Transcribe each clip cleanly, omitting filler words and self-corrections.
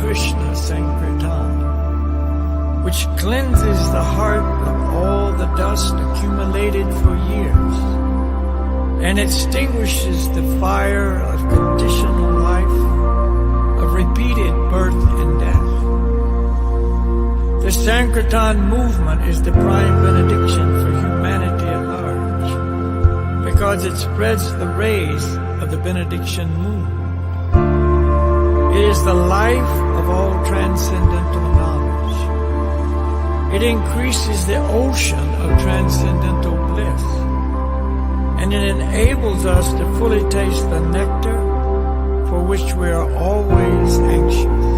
Krishna Sankirtan, which cleanses the heart of all the dust accumulated for years and extinguishes the fire of conditional life, of repeated birth and death. The Sankirtan movement is the prime benediction for humanity at large, because it spreads the rays of the benediction moon. It is the life of all transcendental knowledge. It increases the ocean of transcendental bliss, and it enables us to fully taste the nectar for which we are always anxious.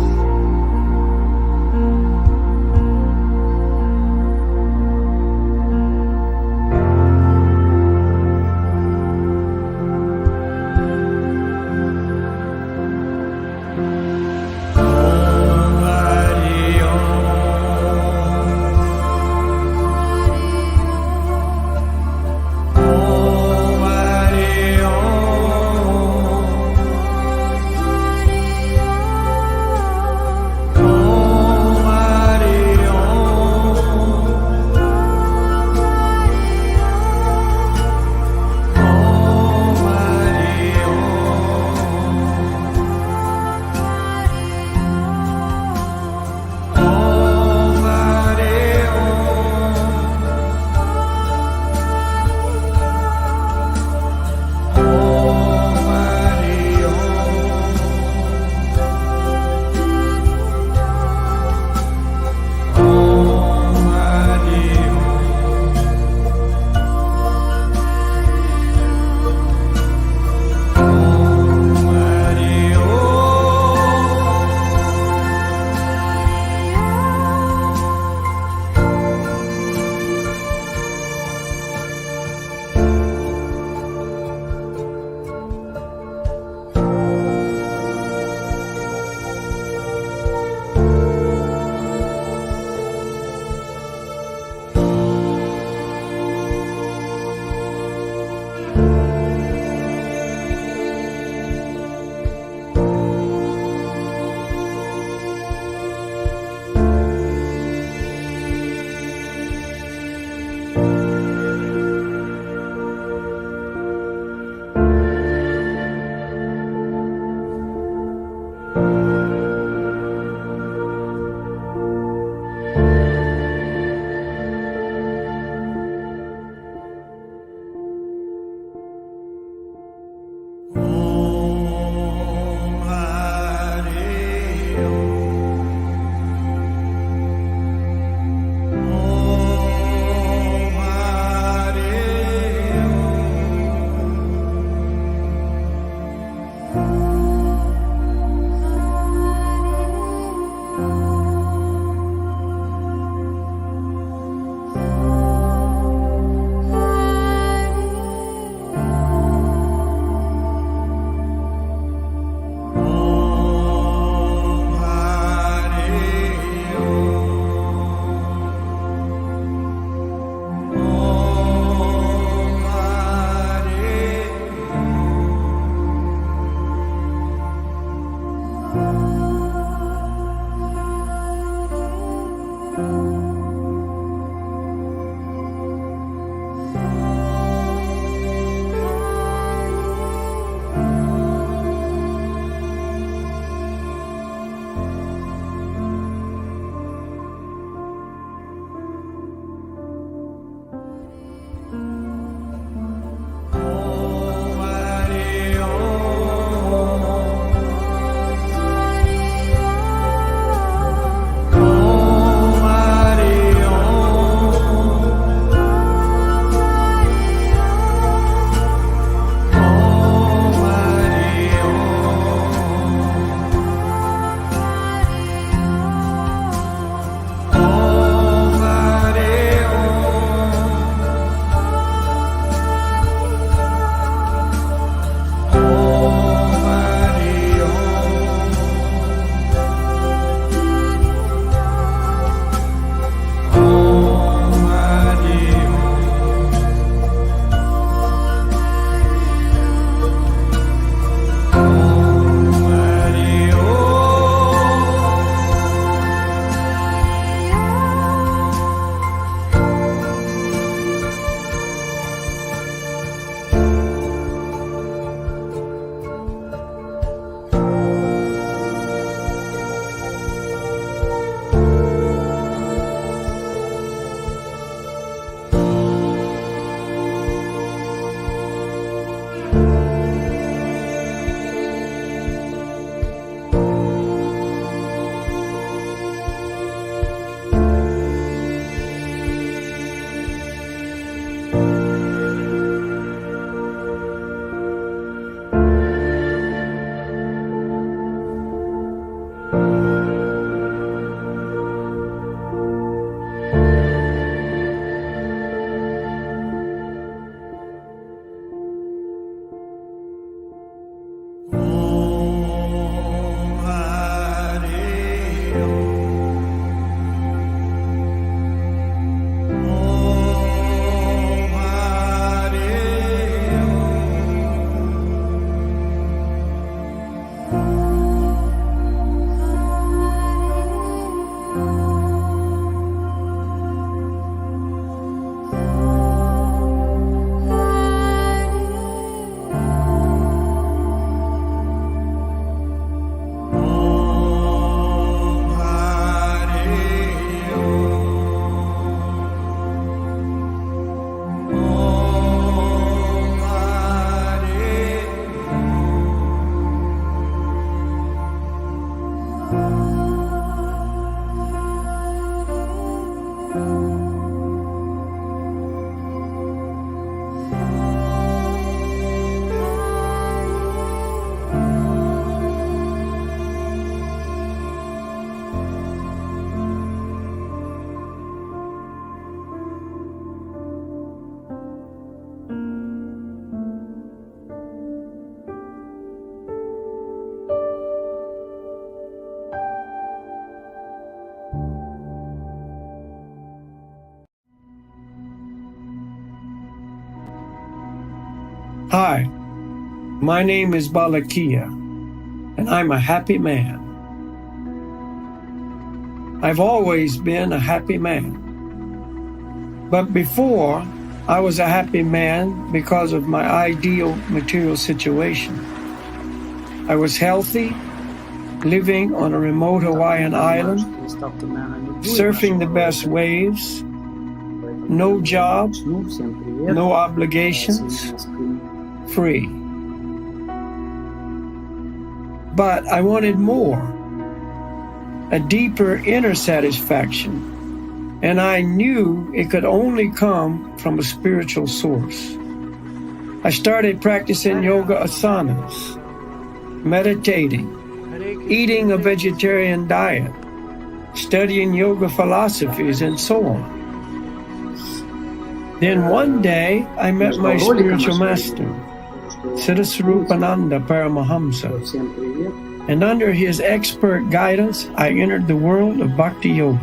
Hi, my name is Balakkhilya, and I'm a happy man. I've always been a happy man. But before, I was a happy man because of my ideal material situation. I was healthy, living on a remote Hawaiian island, surfing the best waves, no job, no obligations, free. But I wanted more, a deeper inner satisfaction, and I knew it could only come from a spiritual source. I started practicing yoga asanas, meditating, eating a vegetarian diet, studying yoga philosophies, and so on. Then one day, I met my spiritual master, Siddhaswarupananda Paramahamsa, and under his expert guidance, I entered the world of Bhakti Yoga.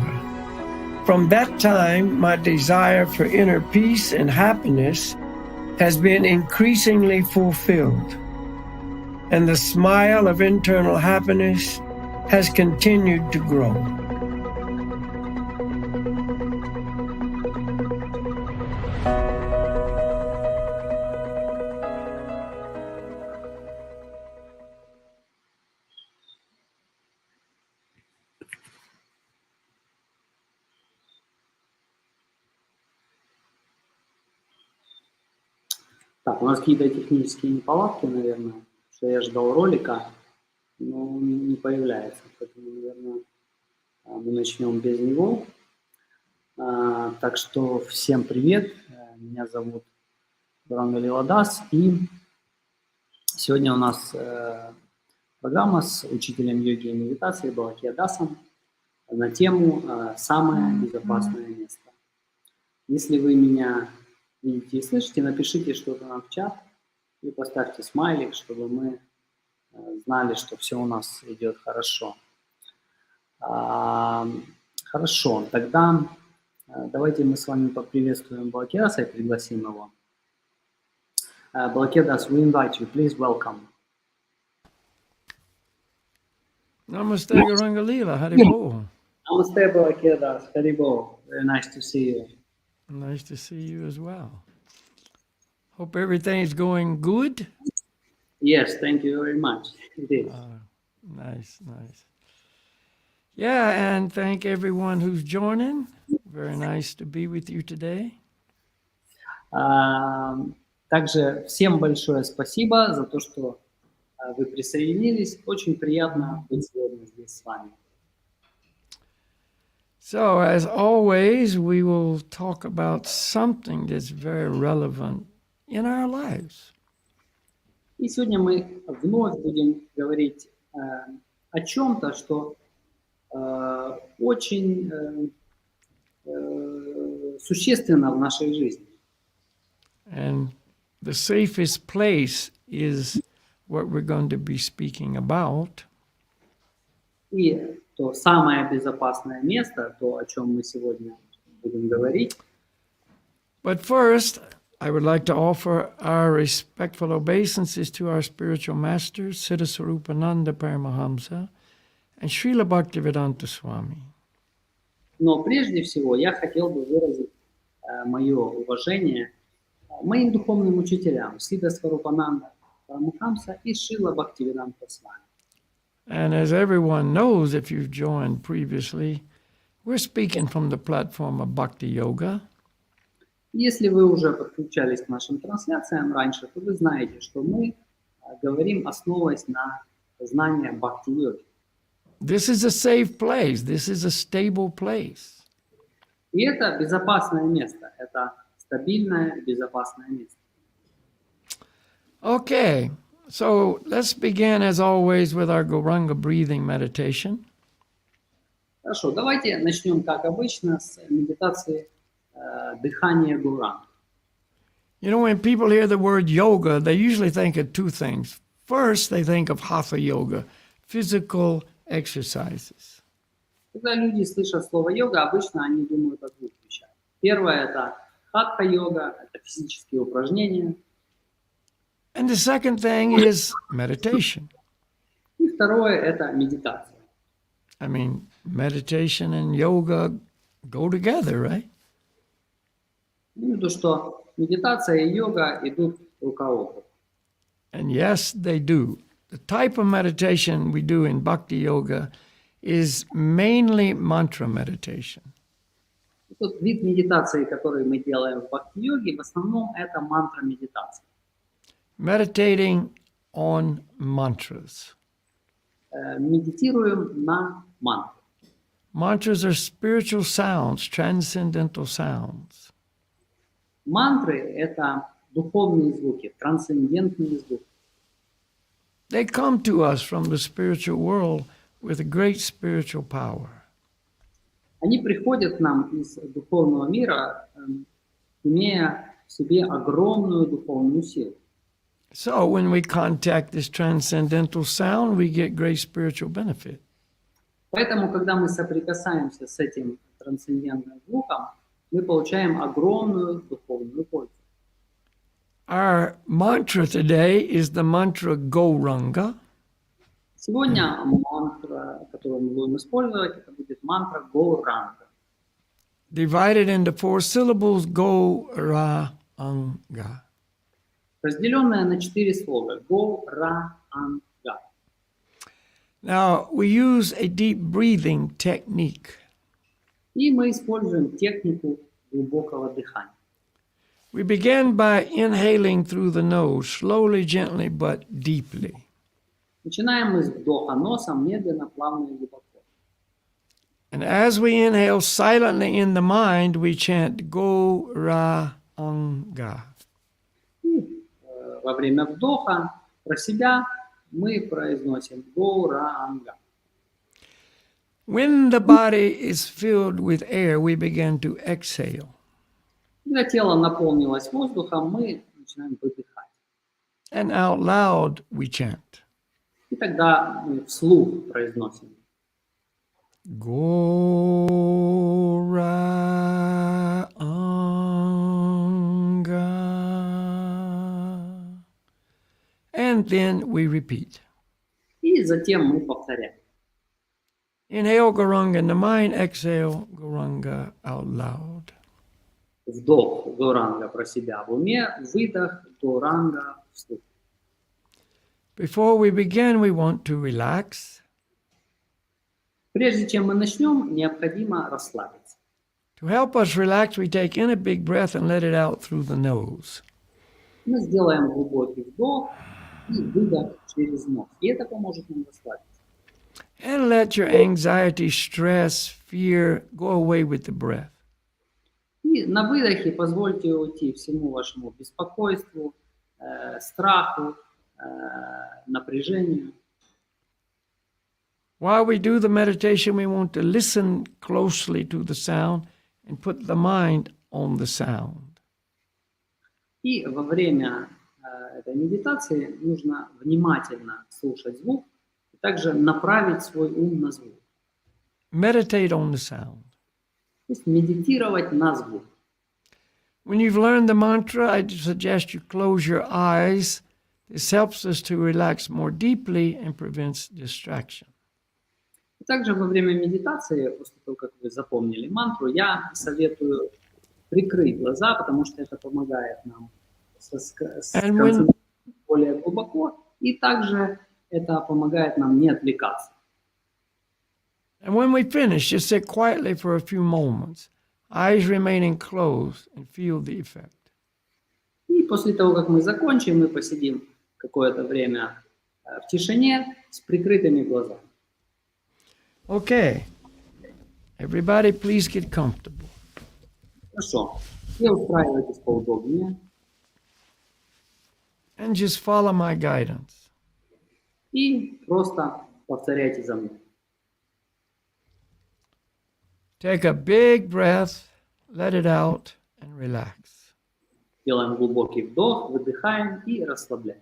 From that time, my desire for inner peace and happiness has been increasingly fulfilled, and the smile of internal happiness has continued to grow. Так, у нас какие-то технические неполадки, наверное, что я ждал ролика, но он не появляется, поэтому, наверное, мы начнем без него. Так что всем привет, меня зовут Ладас, и сегодня у нас программа с учителем йоги и медитации Балакхилья дасом на тему «Самое безопасное место». Если вы меня видите и слышите, напишите что-то нам в чат и поставьте смайлик, чтобы мы знали, что все у нас идет хорошо. Хорошо, тогда давайте мы с вами поприветствуем Балакхилya и пригласим его. Балакхилya, we invite you. Please welcome. Namaste, Garangalila. Haribo. Namaste, Balakkhilya. Haribo. Very nice to see you. Nice to see you as well. Hope everything's going good. Yes, thank you very much. It is. Nice. Yeah, and thank everyone who's joining. Very nice to be with you today. Также всем большое спасибо за то, что вы присоединились. Очень приятно быть сегодня здесь с вами. So, as always, we will talk about something that's very relevant in our lives. И сегодня мы вновь будем говорить о чем-то, что очень существенно в нашей жизни. And the safest place is what we're going to be speaking about. И то самое безопасное место, то, о чем мы сегодня будем говорить. But first, I would like to offer our respectful obeisances to our spiritual masters, Siddhaswarupananda Paramahamsa and Srila Bhaktivedanta Swami. Но прежде всего я хотел бы выразить мое уважение моим духовным учителям Сиддхасварупананда Парамахамса и Шрила Бхактивиданта Свами. And as everyone knows, if you've joined previously, we're speaking from the platform of Bhakti Yoga. Если вы уже подключались к нашим трансляциям раньше, то вы знаете, что мы говорим, основываясь на знании бхакти-йоги. This is a safe place. This is a stable place. И это безопасное место. Это стабильное, безопасное место. Okay, so let's begin as always with our Gauranga breathing meditation. Хорошо, давайте начнем, как обычно, с медитации дыхания Гуранга. You know, when people hear the word yoga, they usually think of two things. First, they think of hatha yoga, physical exercises. Когда люди слышат слово йога, обычно они думают о двух вещах. Первое – это хатха-йога, это физические упражнения. And the second thing is meditation. И второе – это медитация. I mean, meditation and yoga go together, right? Я имею в виду, что медитация и йога идут рука об руку. And yes, they do. The type of meditation we do in Bhakti Yoga is mainly mantra meditation. Тот вид медитации, который мы делаем в бхакти-йоге, в основном это мантра-медитация. Meditating on mantras. Медитируем на мантру. Mantras are spiritual sounds, transcendental sounds. Мантры – это духовные звуки, трансцендентные звуки. They come to us from the spiritual world with a great spiritual power. Они приходят к нам из духовного мира, имея в себе огромную духовную силу. So when we contact this transcendental sound, we get great spiritual benefit. Поэтому, когда мы соприкасаемся с этим трансцендентным звуком, мы получаем огромную духовную пользу. Our mantra today is the mantra Gauranga. Сегодня мантра, которую мы будем использовать, это будет мантра Gauranga. Divided into 4 syllables, Gauranga. Разделенная на 4 слога. Gauranga. Now, we use a deep breathing technique. И мы используем технику глубокого дыхания. We begin by inhaling through the nose, slowly, gently, but deeply. Начинаем мы с вдоха носом, медленно, плавно и глубоко. And as we inhale silently in the mind, we chant Gauranga. И во время вдоха про себя мы произносим Gauranga. When the body is filled with air, we begin to exhale. Когда тело наполнилось воздухом, мы начинаем выдыхать. And out loud, we chant. И тогда мы вслух произносим. Gauranga. And then we repeat. И затем мы повторяем. Inhale Gauranga in the mind, exhale Gauranga out loud. Вдох Gauranga про себя в уме, выдох Gauranga вслух. Before we begin, we want to relax. Прежде чем мы начнем, необходимо расслабиться. To help us relax, we take in a big breath and let it out through the nose. Мы сделаем глубокий вдох и выдох через нос. И это поможет нам расслабиться. And let your anxiety, stress, fear go away with the breath. И на выдохе позвольте уйти всему вашему беспокойству, страху, напряжению. While we do the meditation, we want to listen closely to the sound and put the mind on the sound. И во время этой медитации нужно внимательно слушать звук и также направить свой ум на звук. Meditate on the sound. То есть медитировать на звук. When you've learned the mantra, I suggest you close your eyes. This helps us to relax more deeply and prevents distraction. И также во время медитации, после того, как вы запомнили мантру, я советую прикрыть глаза, потому что это помогает нам сконцентрироваться более глубоко, и также это помогает нам не отвлекаться. And when we finish, just sit quietly for a few moments, eyes remaining closed, and feel the effect. И после того, как мы закончим, мы посидим какое-то время в тишине с прикрытыми глазами. Okay. Everybody, please get comfortable. Хорошо. Все устраивайтесь поудобнее. And just follow my guidance. И просто повторяйте за мной. Take a big breath, let it out, and relax. Делаем глубокий вдох, выдыхаем и расслабляем.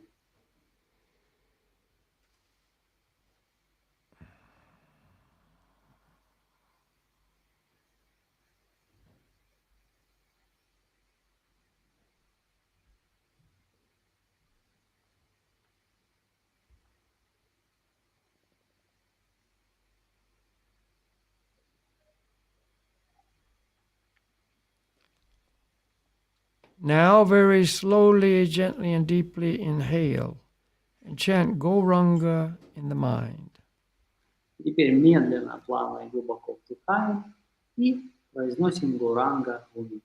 Now very slowly, gently and deeply inhale and chant Gauranga in the mind. Теперь медленно, плавно и глубоко вдыхаем и произносим Гуранга в уме.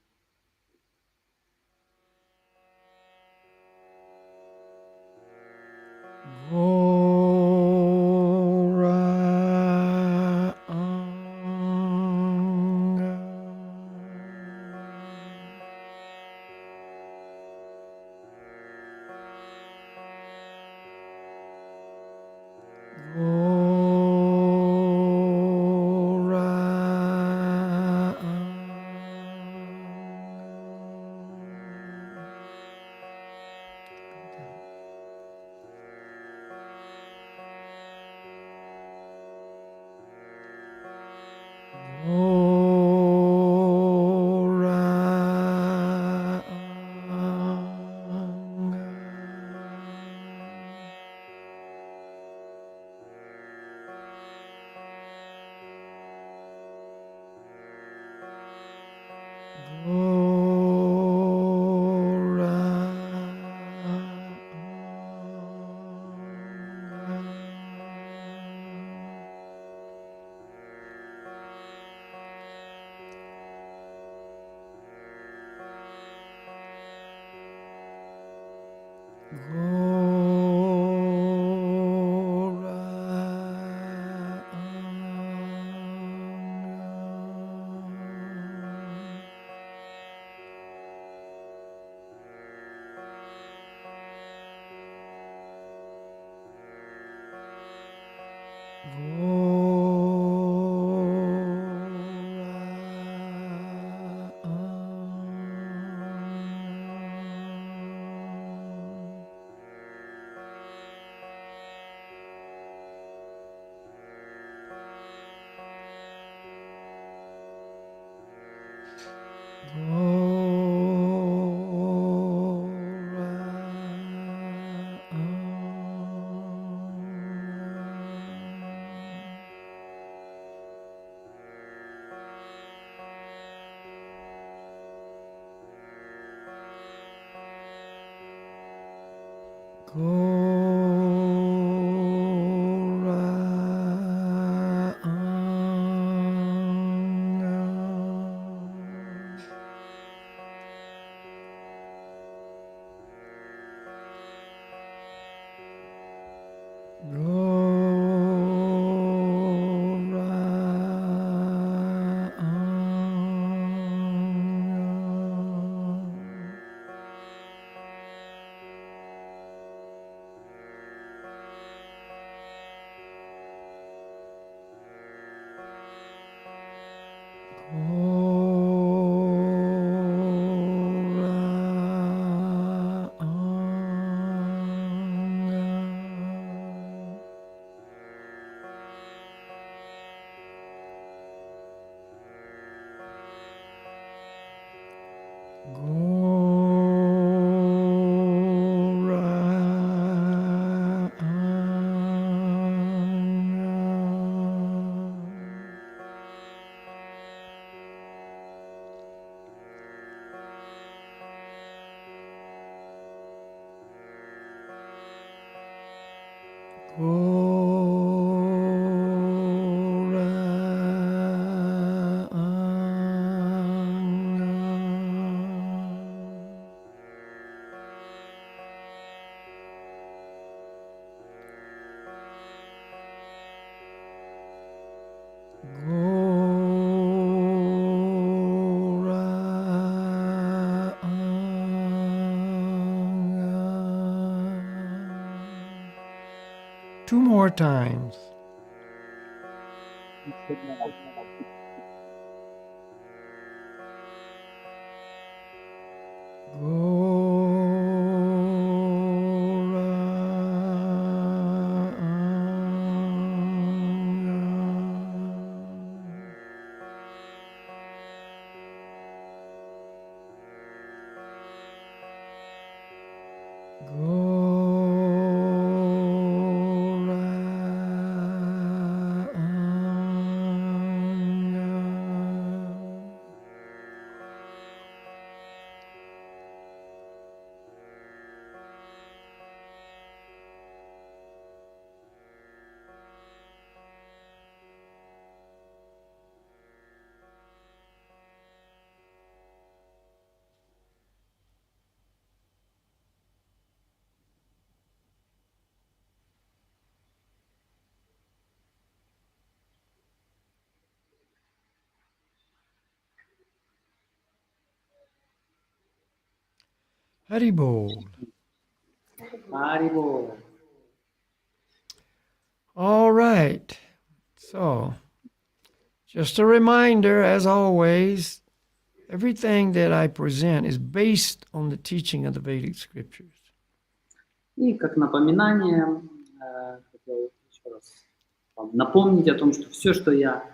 Two more times. Haribol. Харибол. All right. So, just a reminder, as always, everything that I present is based on the teaching of the Vedic scriptures. И как напоминание, хотел еще раз вам напомнить о том, что все, что я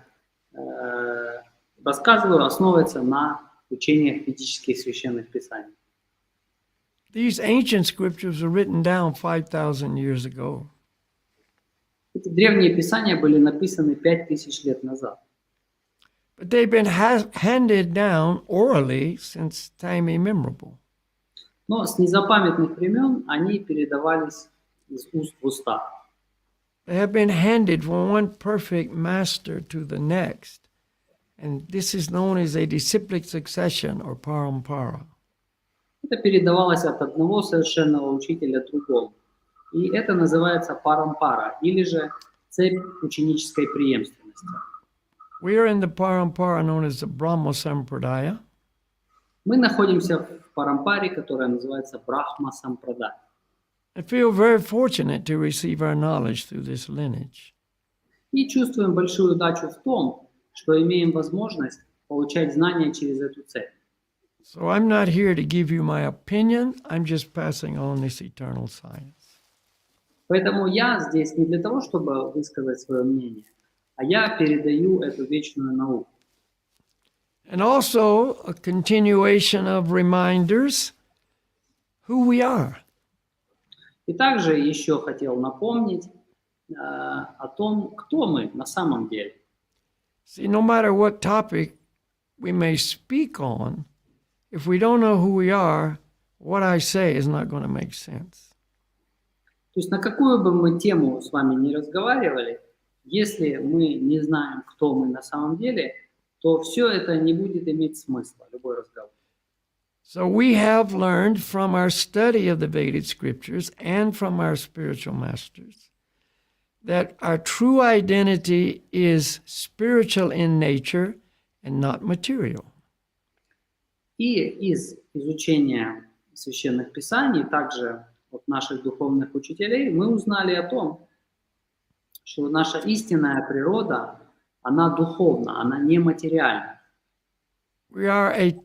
рассказываю, основывается на учениях ведических священных писаний. These ancient scriptures were written down 5,000 years ago. Эти древние писания были написаны 5000 лет назад. But they've been handed down orally since time immemorable. Но с незапамятных времен они передавались из уст в уста. They have been handed from one perfect master to the next. And this is known as a disciplic succession or parampara. Это передавалось от одного совершенного учителя другому. И это называется парампара, или же цепь ученической преемственности. We are in the parampara known as the Brahma Sampradaya. Мы находимся в парампаре, которая называется Брахма Сампрадай. I feel very fortunate to receive our knowledge through this lineage. И чувствуем большую удачу в том, что имеем возможность получать знания через эту цепь. So I'm not here to give you my opinion. I'm just passing on this eternal science. Поэтому я здесь не для того, чтобы высказать свое мнение, а я передаю эту вечную науку. And also a continuation of reminders who we are. И также еще хотел напомнить о том, кто мы на самом деле. See, no matter what topic we may speak on, if we don't know who we are, what I say is not going to make sense. То есть на какую бы мы тему с вами ни разговаривали, если мы не знаем, кто мы на самом деле, то все это не будет иметь смысла, любой разговор. So we have learned from our study of the Vedic scriptures and from our spiritual masters that our true identity is spiritual in nature and not material. И из изучения священных писаний, также от наших духовных учителей, мы узнали о том, что наша истинная природа, она духовна, она не материальна. We are an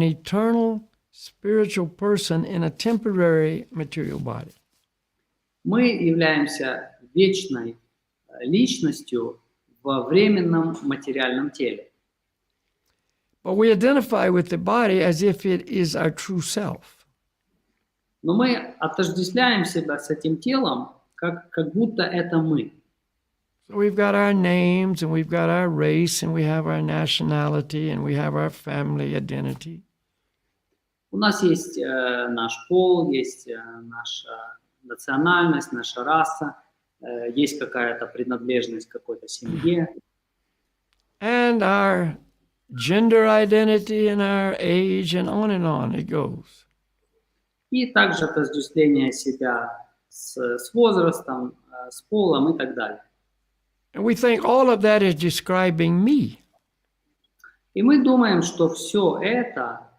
eternal spiritual person in a temporary material body. Мы являемся вечной личностью во временном материальном теле. But we identify with the body as if it is our true self. Но мы отождествляем себя с этим телом, как будто это мы. So we've got our names, and we've got our race, and we have our nationality, and we have our family identity. У нас есть наш пол, есть наша национальность, наша раса, есть какая-то принадлежность к какой-то семье. And our gender identity and our age and on it goes. И также отождествление себя с возрастом, с полом и так далее. And we think all of that is describing me. И мы думаем, что все это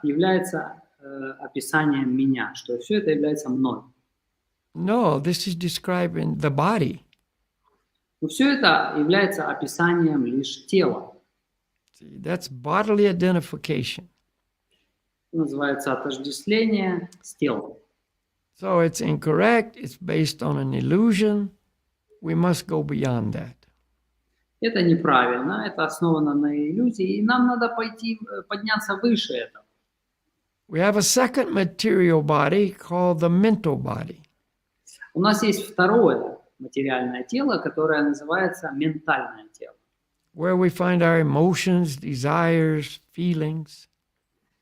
является описанием меня, что все это является мной. No, this is describing the body. Но все это является описанием лишь тела. See, that's bodily identification. Называется отождествление с телом. So it's incorrect, it's based on an illusion. We must go beyond that. Это неправильно, это основано на иллюзии, и нам надо подняться выше этого. We have a second material body called the mental body. У нас есть второе материальное тело, которое называется ментальное тело. Where we find our emotions, desires, feelings.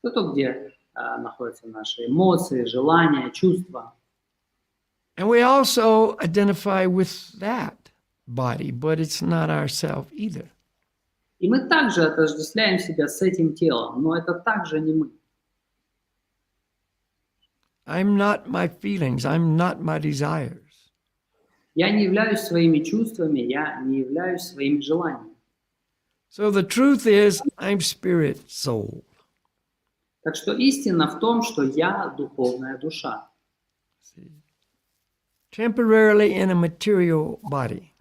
Это где находятся наши эмоции, желания, чувства. And we also identify with that body, but it's not ourself either. И мы также отождествляем себя с этим телом, но это также не мы. I'm not my feelings, I'm not my desires. Я не являюсь своими чувствами, я не являюсь своими желаниями. So the truth is, I'm spirit soul. Так что истина в том, что я духовная душа. Temporarily in a material body.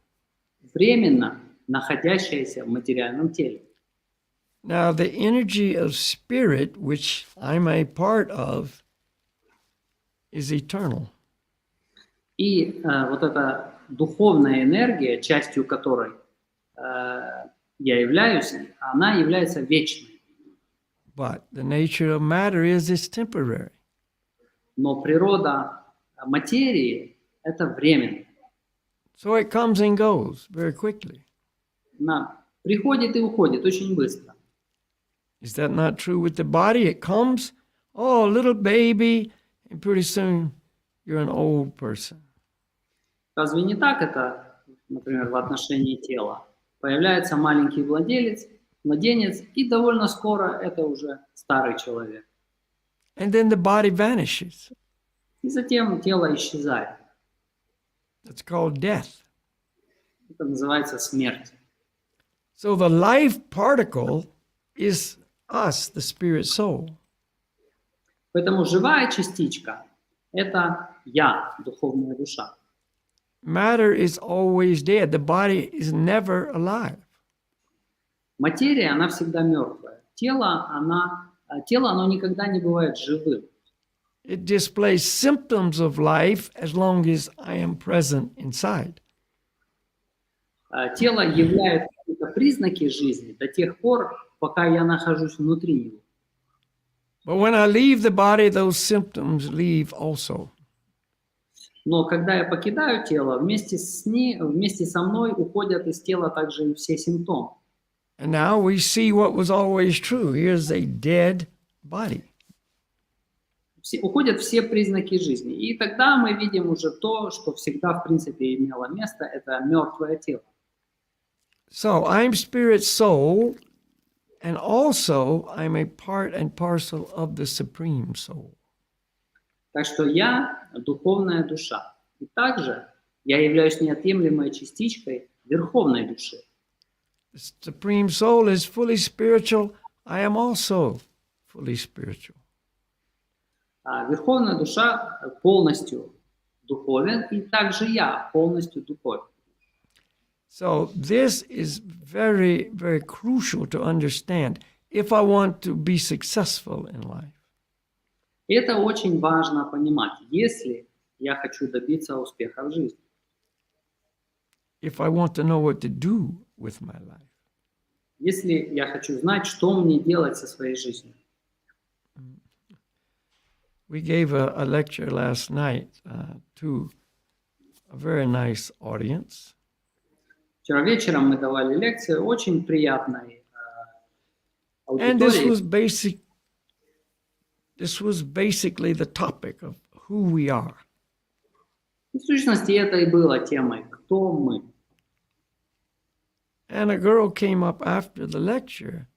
Временно находящаяся в материальном теле. Now, the energy of spirit, which I'm a part of, is eternal. И вот эта духовная энергия, частью которой я являюсь, она является вечной. But the nature of matter is it's temporary. Но природа материи – это временно. So it comes and goes very quickly. Она приходит и уходит очень быстро. Is that not true with the body? It comes, oh, little baby, and pretty soon you're an old person. Разве не так это, например, в отношении тела? Появляется маленький младенец, и довольно скоро это уже старый человек. And then the body vanishes. И затем тело исчезает. That's called death. Это называется смерть. So the life particle is us, the spirit soul. Поэтому живая частичка – это я, духовная душа. Matter is always dead. The body is never alive. Материя, она всегда мертвая. Тело, оно никогда не бывает живым. It displays symptoms of life as long as I am present inside. Тело являет какие-то признаки жизни до тех пор, пока я нахожусь внутри него. But when I leave the body, those symptoms leave also. Но когда я покидаю тело, вместе со мной уходят из тела также и все симптомы. And now we see what was always true. Here's a dead body. Уходят все признаки жизни. И тогда мы видим уже то, что всегда, в принципе, имело место, это мертвое тело. So I'm spirit soul, and also I'm a part and parcel of the supreme soul. Так что я духовная душа. И также я являюсь неотъемлемой частичкой верховной души. The supreme soul is fully spiritual. I am also fully spiritual. Верховная душа полностью духовен, и также я полностью духовен. So this is very, very crucial to understand if I want to be successful in life. И это очень важно понимать, если я хочу добиться успеха в жизни. If I want to know what to do with my life. Если я хочу знать, что мне делать со своей жизнью. We gave a lecture last night to a very nice audience. Вчера вечером мы давали лекцию очень приятной And this аудитории. was basically the topic of who we are. В сущности, это и было темой «Кто мы?». And a girl came up after the lecture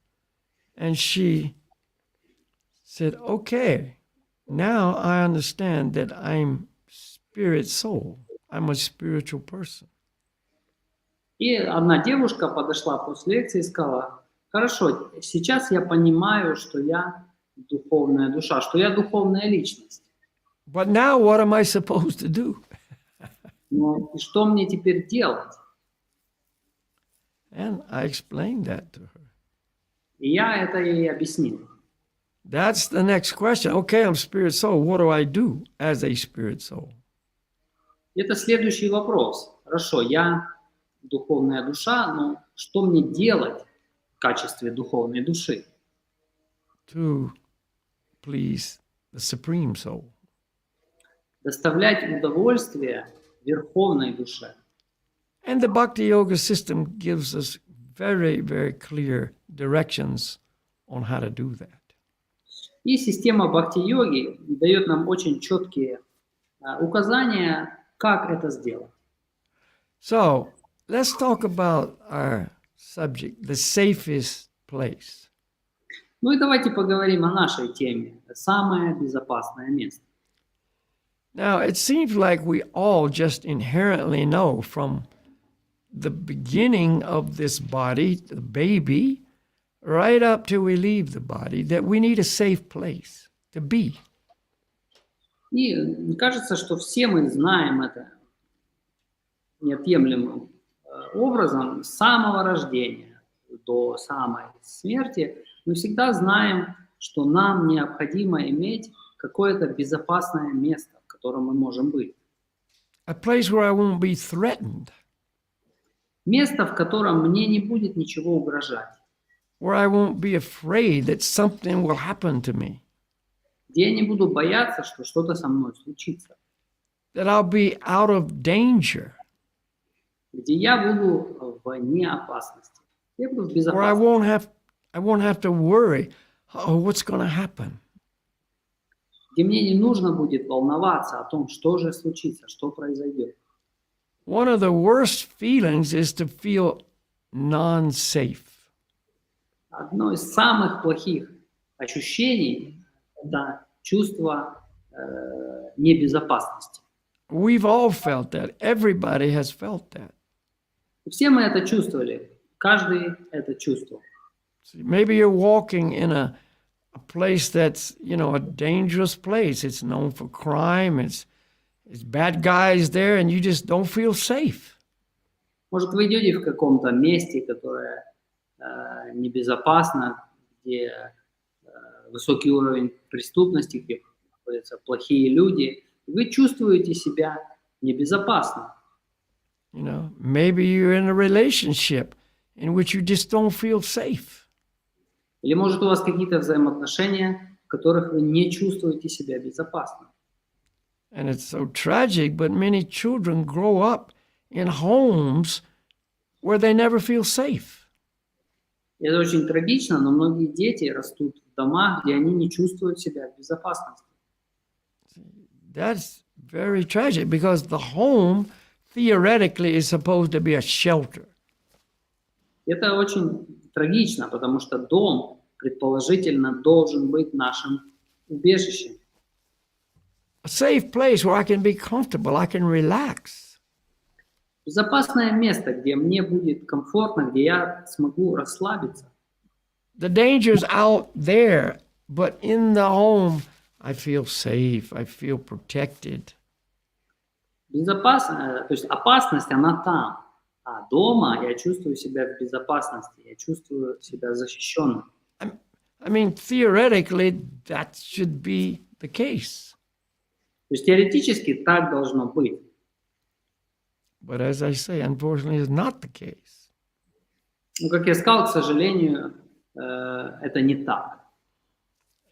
and she said, okay, now I understand that I'm spirit soul. I'm a spiritual person. И одна девушка подошла после лекции и сказала: хорошо, сейчас я понимаю, что я духовная душа, что я духовная личность. But now what am I supposed to do? Но и что мне теперь делать? And I explained that to her. И я это ей объяснил. That's the next question. Okay, I'm spirit soul. What do I do as a spirit soul? Это следующий вопрос. Хорошо, я духовная душа, но что мне делать в качестве духовной души? To please the supreme soul. Доставлять удовольствие верховной душе. And the Bhakti Yoga system gives us very, very clear directions on how to do that. И система бхакти-йоги дает нам очень четкие указания, как это сделать. So, let's talk about our subject, the safest place. Ну и давайте поговорим о нашей теме. Самое безопасное место. Now, it seems like we all just inherently know from the beginning of this body, the baby, right up till we leave the body, that we need a safe place to be. И кажется, что все мы знаем это неотъемлемым образом с самого рождения до самой смерти. Мы всегда знаем, что нам необходимо иметь какое-то безопасное место, в котором мы можем быть. A place where I won't be threatened, Место, в котором мне не будет ничего угрожать. where I won't be afraid that something will happen to me, Где я не буду бояться, что что-то со мной случится. that I'll be out of danger, Где я буду вне опасности. Я буду в where I безопасности. won't have to worry, oh, what's going to happen? Где мне не нужно будет волноваться о том, что же случится, что произойдет. One of the worst feelings is to feel non-safe. Одно из самых плохих ощущений – это чувство небезопасности. We've all felt that. Everybody has felt that. И все мы это чувствовали. Каждый это чувствовал. See, maybe you're walking in a place that's, a dangerous place. It's known for crime. It's bad guys there, and you just don't feel safe. Может, вы идете в каком-то месте, которое небезопасно, где высокий уровень преступности, где находятся плохие люди, и вы чувствуете себя небезопасно. Maybe you're in a relationship in which you just don't feel safe. Или, может, у вас какие-то взаимоотношения, в которых вы не чувствуете себя безопасно. And it's so tragic, but many children grow up in homes where they never feel safe. И это очень трагично, но многие дети растут в домах, где они не чувствуют себя в безопасности. That's very tragic because the home theoretically is supposed to be a shelter. Это очень трагично, потому что дом, предположительно, должен быть нашим убежищем. A safe place where I can be comfortable, I can relax. Безопасное место, где мне будет комфортно, где я смогу расслабиться. The danger's out there, but in the home, I feel safe, I feel protected. То есть опасность, она там. А дома я чувствую себя в безопасности, я чувствую себя защищенным. I mean, theoretically, that should be the case. То есть теоретически так должно быть. But as I say, unfortunately, it's not the case. Но, как я сказал, к сожалению, это не так.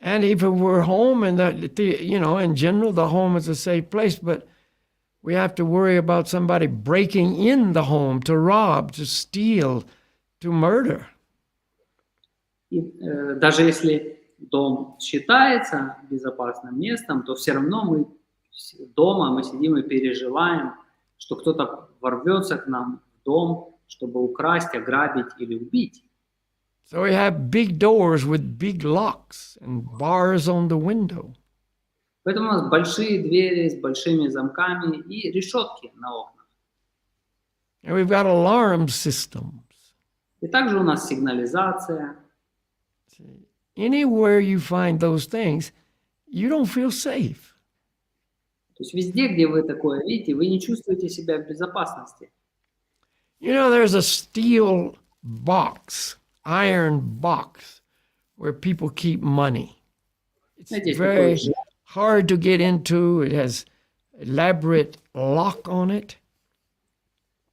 And if it were home, and in general, the home is a safe place, but we have to worry about somebody breaking in the home to rob, to steal, to murder. И даже если дом считается безопасным местом, то все равно мы дома мы сидим и переживаем, что кто-то ворвется к нам в дом, чтобы украсть, ограбить или убить. So we have big doors with big locks and bars on the window. Поэтому у нас большие двери с большими замками и решетки на окнах. And we've got alarm systems. И также у нас сигнализация. Anywhere you find those things, you don't feel safe. То есть везде, где вы такое видите, вы не чувствуете себя в безопасности. There's a steel box, iron box, where people keep money. It's very hard to get into. It has elaborate lock on it.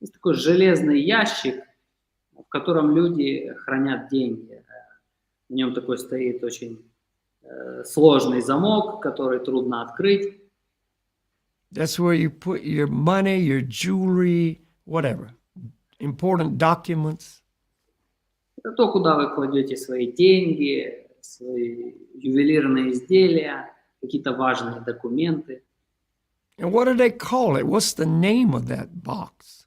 Есть такой железный ящик, в котором люди хранят деньги. В нем такой стоит очень сложный замок, который трудно открыть. That's where you put your money, your jewelry, whatever, important documents. Это то, куда вы кладете свои деньги, свои ювелирные изделия, какие-то важные документы. And what do they call it? What's the name of that box?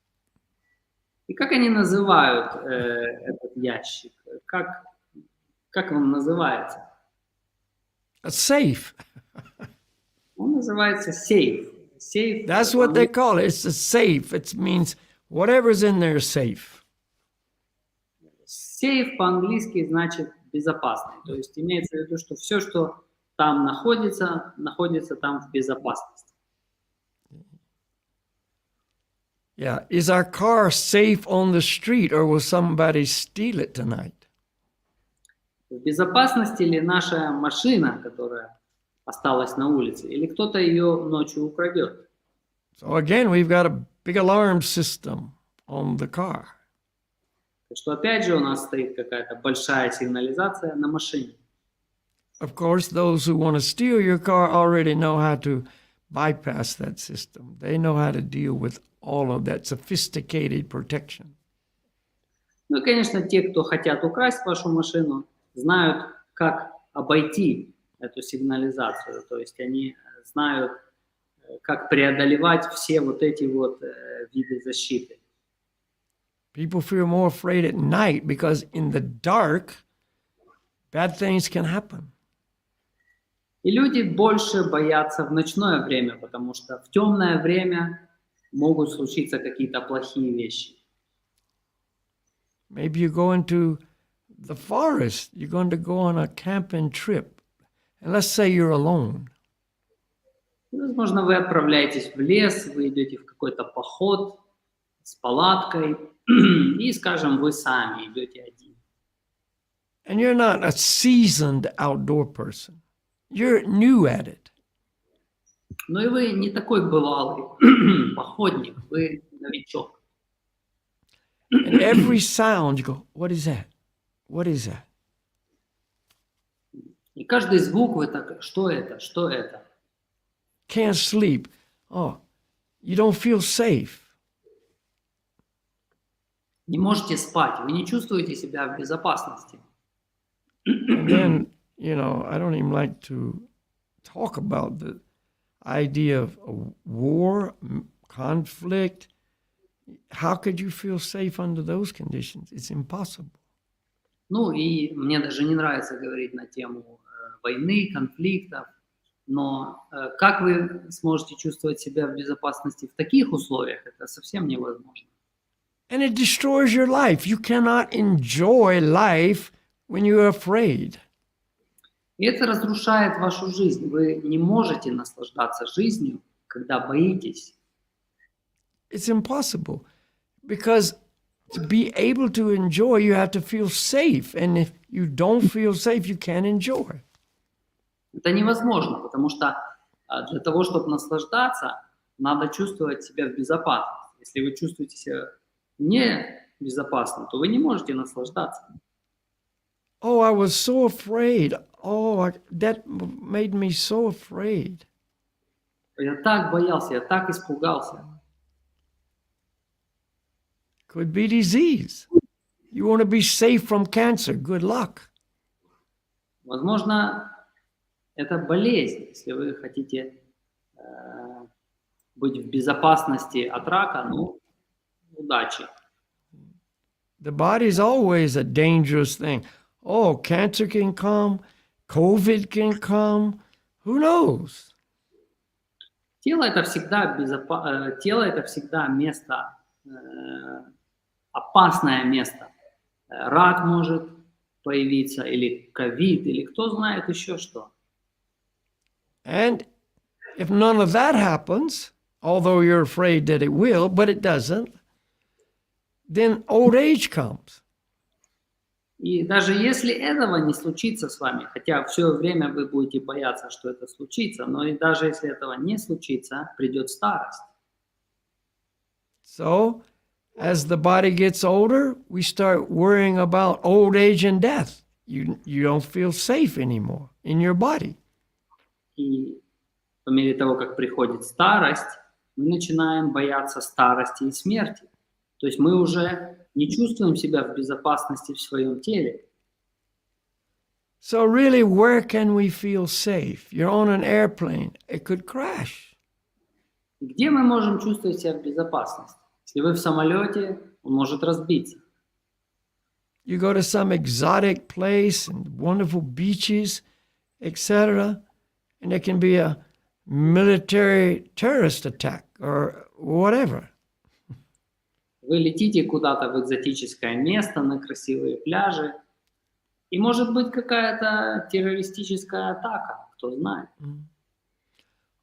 И как они называют этот ящик? Как он называется? A safe. Он называется сейф. Сейф. That's what they call it. It's a safe. It means whatever's in there is safe. Safe по-английски значит безопасный. То есть имеется в виду, что все, что там находится, находится там в безопасности. Yeah. Is our car safe on the street or will somebody steal it tonight? В безопасности ли наша машина, которая осталась на улице, или кто-то ее ночью украдет? So again, we've got a big alarm system on the car. Так что опять же у нас стоит какая-то большая сигнализация на машине. Of course, those who want to steal your car already know how to bypass that system. They know how to deal with all of that sophisticated protection. Ну и, конечно, те, кто хотят украсть вашу машину, знают, как обойти эту сигнализацию. То есть они знают, как преодолевать все вот эти вот виды защиты. People feel more afraid at night because in the dark, bad things can happen. И люди больше боятся в ночное время, потому что в темное время могут случиться какие-то плохие вещи. Maybe you go into the forest, you're going to go on a camping trip, and let's say you're alone. И, возможно, вы отправляетесь в лес, вы идете в какой-то поход с палаткой, и, скажем, вы сами идете один. And you're not a seasoned outdoor person. You're new at it. Но и вы не такой бывалый походник, вы новичок. And every sound, you go, what is that? What is that? И каждый звук вы так, что это, что это? Can't sleep. Oh, you don't feel safe. Не можете спать, вы не чувствуете себя в безопасности. And then, I don't even like to talk about the idea of war, conflict. How could you feel safe under those conditions? It's impossible. Ну и мне даже не нравится говорить на тему войны, конфликтов, но как вы сможете чувствовать себя в безопасности в таких условиях, это совсем невозможно. And it destroys your life. You cannot enjoy life when you're afraid. И это разрушает вашу жизнь. Вы не можете наслаждаться жизнью, когда боитесь. It's impossible because to be able to enjoy, you have to feel safe. And if you don't feel safe, you can't enjoy. Это невозможно, потому что для того, чтобы наслаждаться, надо чувствовать себя в безопасности. Если вы чувствуете себя небезопасно, то вы не можете наслаждаться. Oh, I was so afraid. Oh, that made me so afraid. Я так боялся, я так испугался. Could be disease. You want to be safe from cancer. Good luck. Возможно, это болезнь. Если вы хотите быть в безопасности от рака, ну, удачи. The body is always a dangerous thing. Oh, cancer can come. COVID can come. Who knows? Тело это всегда место, опасное место. Рак может появиться, или ковид, или кто знает еще что. And if none of that happens, although you're afraid that it will, but it doesn't, then old age comes. И даже если этого не случится с вами, хотя все время вы будете бояться, что это случится, но и даже если этого не случится, придет старость. So, as the body gets older, we start worrying about old age and death. You don't feel safe anymore in your body. И по мере того, как приходит старость, мы начинаем бояться старости и смерти. То есть мы уже не чувствуем себя в безопасности в своем теле. So really, where can we feel safe? You're on an airplane. It could crash. Где мы можем чувствовать себя в безопасности? Если вы в самолете, он может разбиться. You go to some exotic place and wonderful beaches, etc., and there can be a military terrorist attack or whatever. Вы Вы летите куда-то в экзотическое место, на красивые пляжи, и может быть какая-то террористическая атака, кто знает.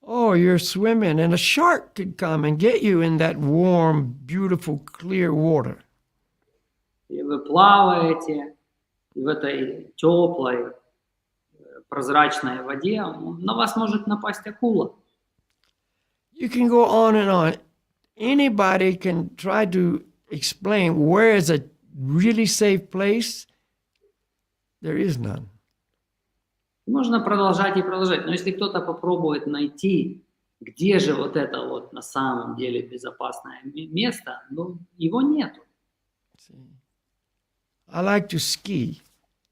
Oh, you're swimming, and a shark could come and get you in that warm, beautiful, clear water. И вы плаваете и в этой теплой, прозрачной воде, на вас может напасть акула. You can go on and on. Anybody can try to explain where is a really safe place. There is none. Можно продолжать и продолжать, но если кто-то попробует найти, где же вот это вот на самом деле безопасное место, ну, его нету. I like to ski,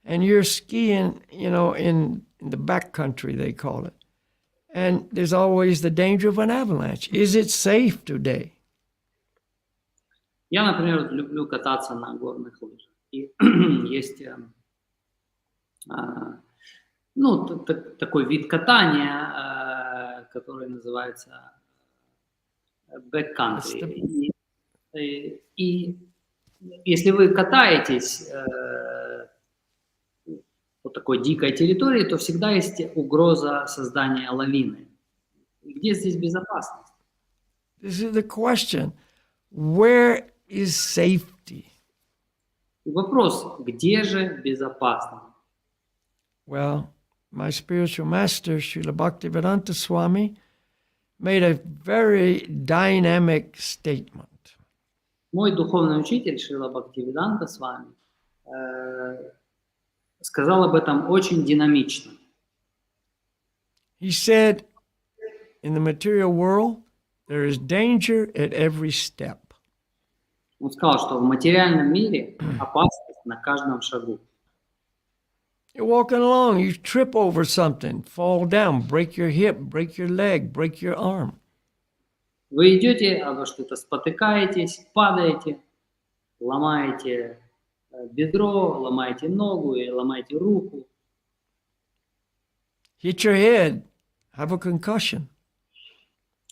and you're skiing, in the backcountry, they call it. And there's always the danger of an avalanche. Is it safe today? Я, например, люблю кататься на горных лыжах. И есть такой вид катания, который называется backcountry. И если вы катаетесь по такой дикой территории, то всегда есть угроза создания лавины. Где здесь безопасность? This is the question. Where is safety? И вопрос, где же безопасность? Well, my spiritual master, Srila Bhaktivedanta Swami, made a very dynamic statement. Мой духовный учитель Шрила Бхактивиданта с вами сказал об этом очень динамично. He said, in the material world, there is danger at every step. Он сказал, что в материальном мире опасность на каждом шагу. You're walking along, you trip over something, fall down, break your hip, break your leg, break your arm. Вы идете, а вы что-то спотыкаетесь, падаете, ломаете бедро, ломаете ногу и ломаете руку. Hit your head, have a concussion.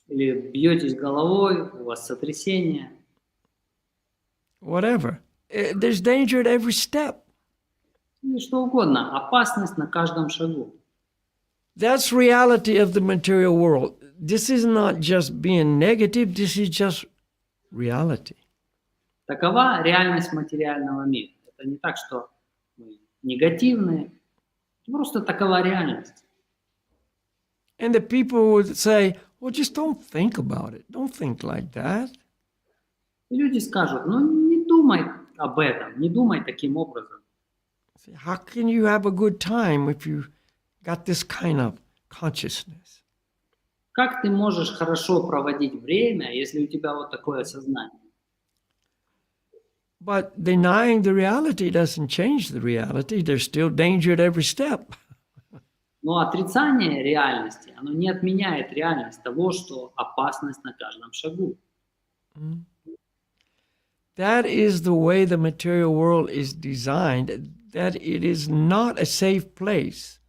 Или бьетесь головой, у вас сотрясение. Whatever. There's danger at every step. Или что угодно. Опасность на каждом шагу. That's reality of the material world. This is not just being negative, this is just reality. Такова реальность материального мира. Это не так, что мы негативные, просто такова реальность. And the people would say, well, just don't think about it. Don't think like that. И люди скажут, ну не думай об этом, не думай таким образом. How can you have a good time if you got this kind of consciousness? Как ты можешь хорошо проводить время, если у тебя вот такое сознание? But denying the reality doesn't change the reality. There's still danger at every step. Но отрицание реальности, оно не отменяет реальность того, что опасность на каждом шагу. That is the way the material world is designed, that it is not a safe place.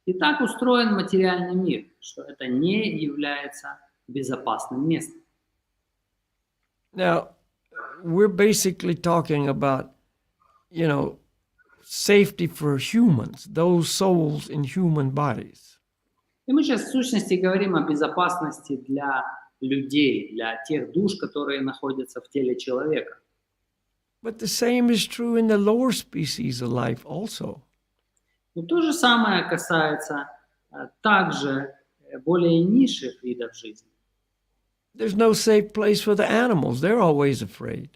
И так устроен материальный мир, что это не является безопасным местом. Now, we're basically talking about, safety for humans, those souls in human bodies. И мы сейчас в сущности говорим о безопасности для людей, для тех душ, которые находятся в теле человека. But the same is true in the lower species of life also. Но то же самое касается также более низших видов жизни. There's no safe place for the animals. They're always afraid.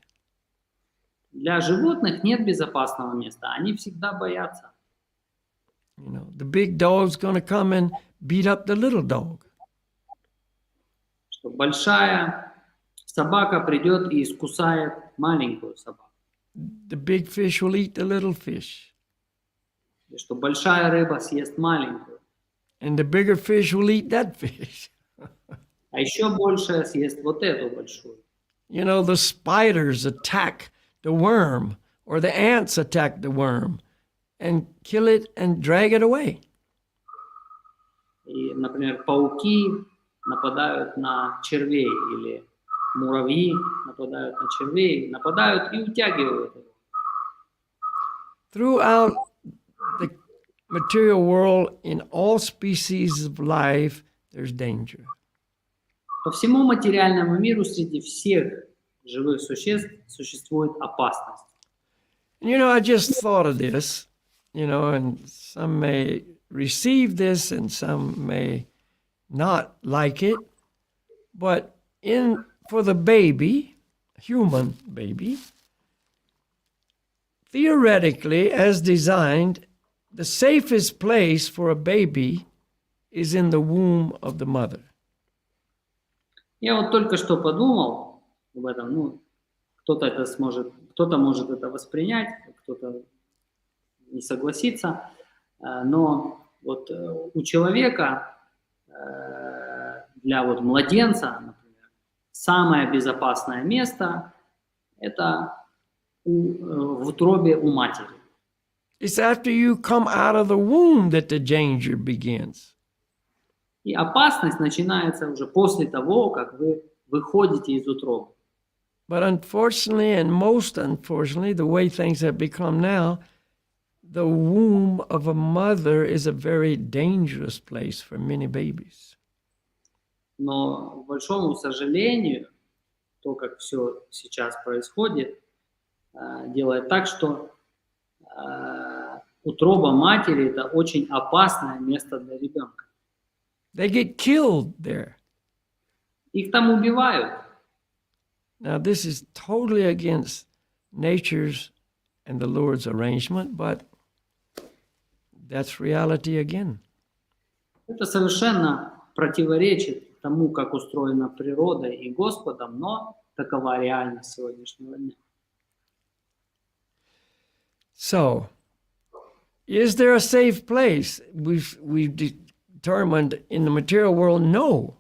Для животных нет безопасного места. Они всегда боятся. The big dog's going to come and beat up the little dog. Что большая собака придет и искусает маленькую собаку. The big fish will eat the little fish. И что большая рыба съест маленькую. And the bigger fish will eat that fish. А еще большая съест вот эту большую. The spiders attack the worm, or the ants attack the worm and kill it and drag it away. И, например, пауки нападают на червей или муравьи нападают на червей, нападают и утягивают его. Throughout the material world, in all species of life, there's danger. По всему материальному миру среди всех живых существ существует опасность. And, I just thought of this, and some may receive this and some may not like it. But for the baby, human baby, theoretically, as designed, the safest place for a baby is in the womb of the mother. Я вот только что подумал об этом. Кто-то может это воспринять, кто-то не согласится. Но вот у человека, для вот младенца, например, самое безопасное место – это в утробе у матери. It's after you come out of the womb that the danger begins. И опасность начинается уже после того, как вы выходите из утробы. But unfortunately, and most unfortunately, the way things have become now, the womb of a mother is a very dangerous place for many babies. Но, к большому сожалению, то, как все сейчас происходит, делает так, что утроба матери – это очень опасное место для ребенка. They get killed there. Их там убивают. Now, this is totally against nature's and the Lord's arrangement, but that's reality again. Это совершенно противоречит тому, как устроена природа и Господом, но такова реальность сегодняшнего дня. So, is there a safe place? We've determined in the material world, no.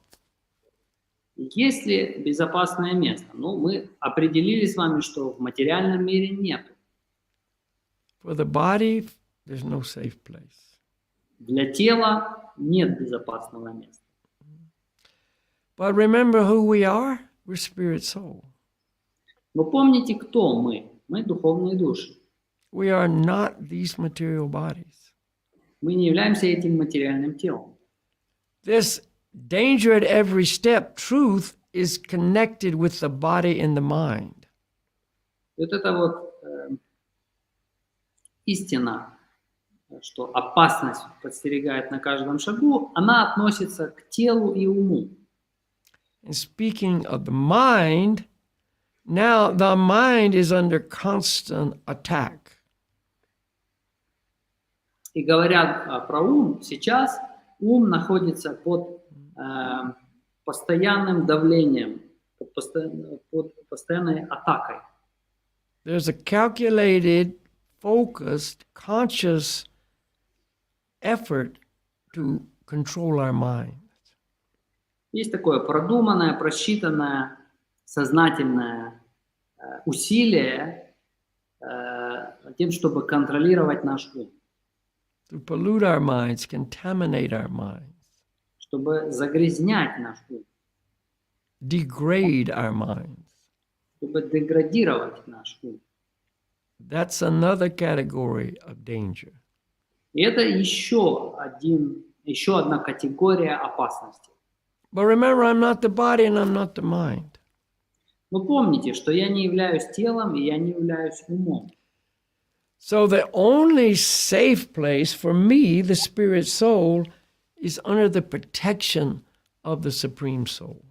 Есть ли безопасное место? Мы определили с вами, что в материальном мире нет. For the body, there's no safe place. Для тела нет безопасного места. But remember who we are? We're spirit soul. Но помните, кто мы? Мы духовные души. We are not these material bodies. Мы не являемся этим материальным телом. This danger at every step truth is connected with the body and the mind. Вот это вот истина, что опасность подстерегает на каждом шагу, она относится к телу и уму. And speaking of the mind, now the mind is under constant attack. И говоря про ум, сейчас ум находится под постоянным давлением, под постоянной атакой. There's a calculated, focused, conscious effort to control our mind. Есть такое продуманное, просчитанное, сознательное усилие тем, чтобы контролировать наш ум. To pollute our minds, contaminate our minds. Чтобы загрязнять наш ум. Degrade our minds. Чтобы деградировать наш ум. That's another category of danger. И это еще одна категория опасности. But remember, I'm not the body and I'm not the mind. Но помните, что я не являюсь телом и я не являюсь умом. So the only safe place for me, the spirit soul, is under the protection of the supreme soul.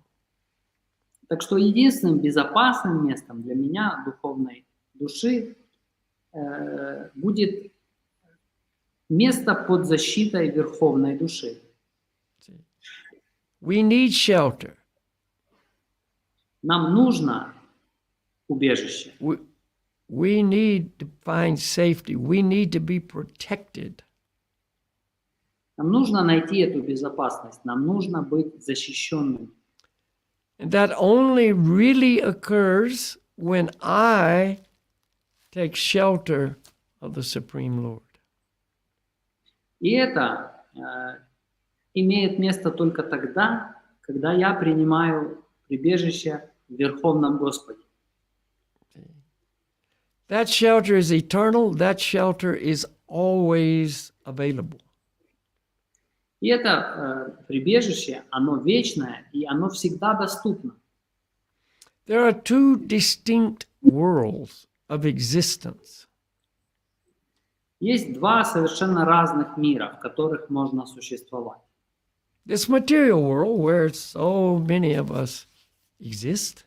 Так что единственным безопасным местом для меня, духовной души, будет место под защитой верховной души. We need shelter. Нам нужно убежище. We need to find safety. We need to be protected. Нам нужно найти эту безопасность. Нам нужно быть защищенным. And that only really occurs when I take shelter of the Supreme Lord. И это имеет место только тогда, когда я принимаю прибежище в Верховном Господе. That shelter is eternal. That shelter is always available. И это прибежище, оно вечное, и оно всегда доступно. There are two distinct worlds of existence. Есть два совершенно разных мира, в которых можно существовать. This material world where so many of us exist,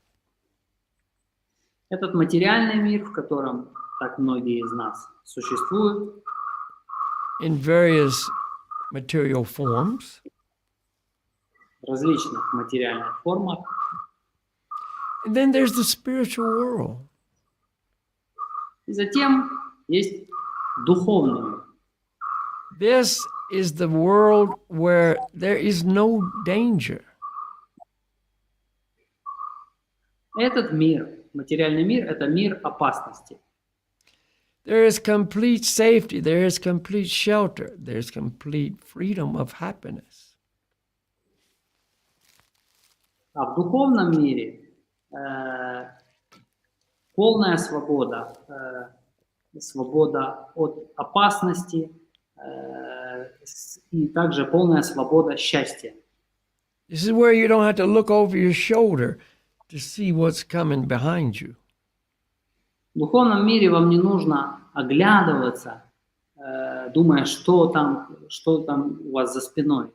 Этот материальный мир, в котором так многие из нас существуют, in various material forms, в различных материальных формах. and then there's the spiritual world. И затем есть духовный мир. This is the world where there is no danger. Этот мир, материальный мир, это мир опасности. There is complete safety, there is complete shelter, there is complete freedom of happiness. А в духовном мире полная свобода, свобода от опасности и также полная свобода счастья. This is where you don't have to look over your shoulder to see what's coming behind you. В духовном мире вам не нужно оглядываться, думая, что там у вас за спиной.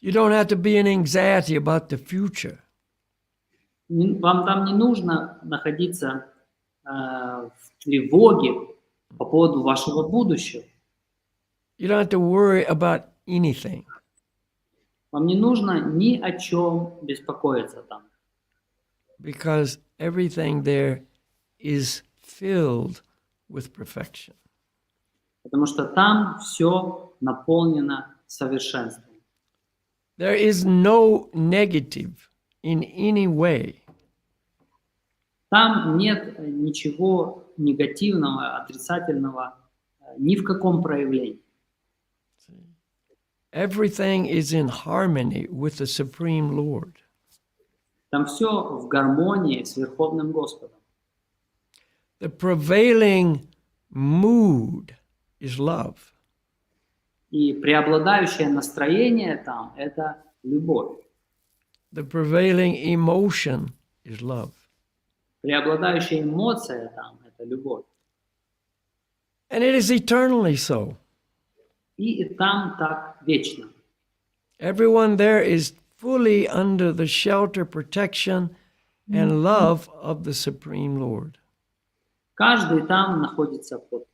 You don't have to be in anxiety about the future. Вам там не нужно находиться в тревоге по поводу вашего будущего. You don't have to worry about anything. Вам не нужно ни о чем беспокоиться там. Because everything there is filled with perfection. Потому что там все наполнено совершенством. There is no negative in any way. Там нет ничего негативного, отрицательного ни в каком проявлении. Everything is in harmony with the Supreme Lord. Там все в гармонии с Верховным Господом. The prevailing mood is love. И преобладающее настроение там – это любовь. The prevailing emotion is love. Преобладающая эмоция там – это любовь. And it is eternally so. И там так вечно. Everyone there is fully under the shelter, protection, and love of the Supreme Lord. Каждый там находится под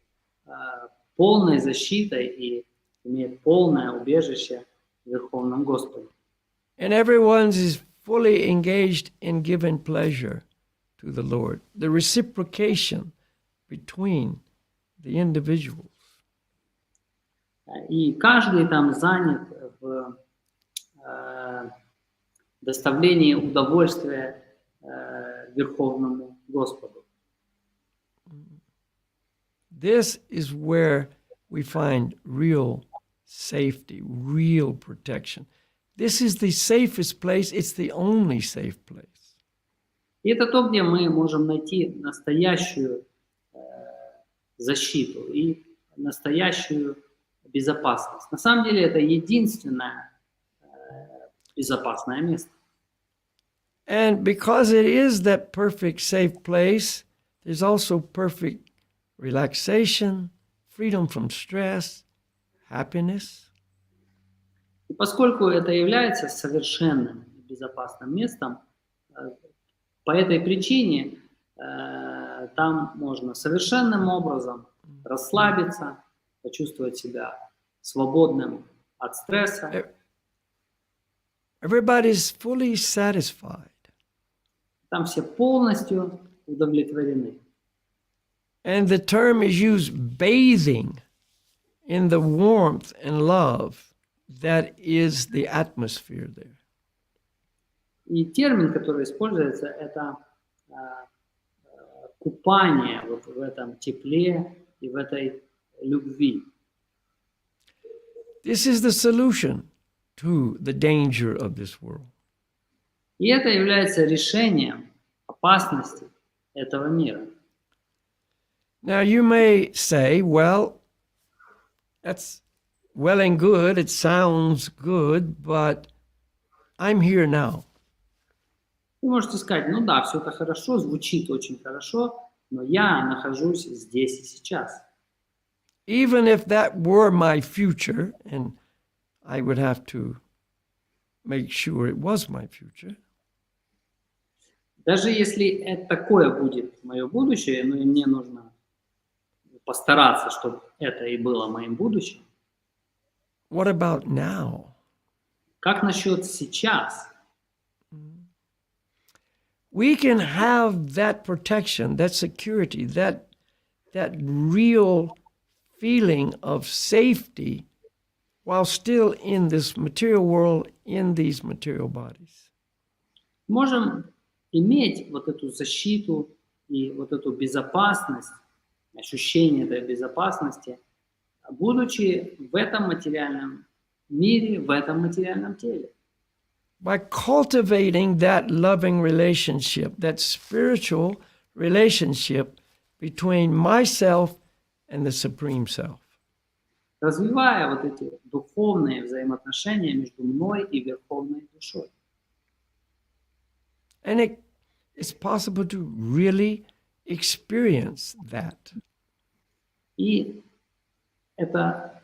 полной защитой и имеет полное убежище в Верховном Господе. And everyone is fully engaged in giving pleasure to the Lord. The reciprocation between the individuals. И каждый там занят в доставлении удовольствия Верховному Господу. This is where we find real safety, real protection. This is the safest place. It's the only safe place. И это то, где мы можем найти настоящую защиту и настоящую безопасность. На самом деле это единственное безопасное место. And because it is that perfect safe place, there's also perfect relaxation, freedom from stress, happiness. И поскольку это является совершенным безопасным местом, по этой причине там можно совершенным образом расслабиться, почувствовать себя свободным от стресса. Everybody's fully satisfied. Там все полностью удовлетворены. And the term is used, bathing in the warmth and love that is the atmosphere there. И термин, который используется, это купание вот в этом тепле и в этой любви. This is the solution to the danger of this world. И это является решением опасности этого мира. Now you may say, well, that's well and good, it sounds good, but I'm here now. Вы можете сказать, ну да, все это хорошо, звучит очень хорошо, но я нахожусь здесь и сейчас. Even if that were my future, and I would have to make sure it was my future. Даже если такое будет мое будущее, ну и мне нужно постараться, чтобы это и было моим будущим. What about now? Как насчет сейчас? We can have that protection, that security, that real feeling of safety while still in this material world, in these material bodies. Можем иметь вот эту защиту и вот эту безопасность, ощущение этой безопасности, будучи в этом материальном мире, в этом материальном теле. By cultivating that loving relationship, that spiritual relationship between myself and the Supreme Self. Развивая вот эти духовные взаимоотношения между мной и Верховной Душой. And it's possible to really experience that. И это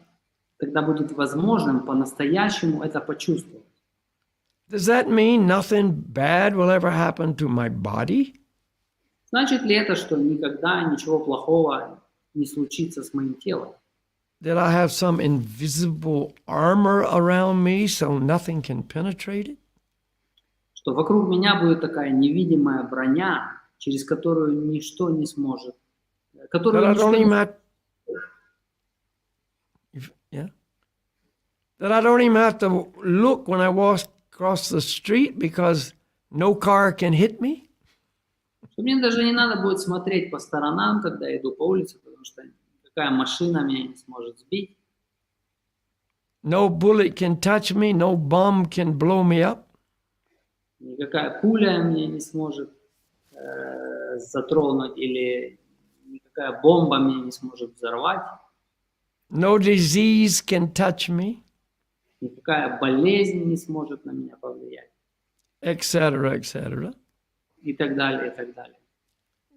тогда будет возможным по-настоящему это почувствовать. Does that mean nothing bad will ever happen to my body? Значит ли это, что никогда ничего плохого не случится с моим телом? That I have some invisible armor around me so nothing can penetrate it? Что вокруг меня будет такая невидимая броня, через которую ничто не сможет, которую That I ничто don't не even have, yeah? That I don't even have to look when I walk across the street because no car can hit me? Что мне даже не надо будет смотреть по сторонам, когда я иду по улице, потому что никакая машина меня не сможет сбить. No bullet can touch me, no bomb can blow me up. Никакая пуля меня не сможет затронуть, или никакая бомба меня не сможет взорвать. No disease can touch me, Никакая болезнь не сможет на меня повлиять. etc., etc. И так далее, и так далее.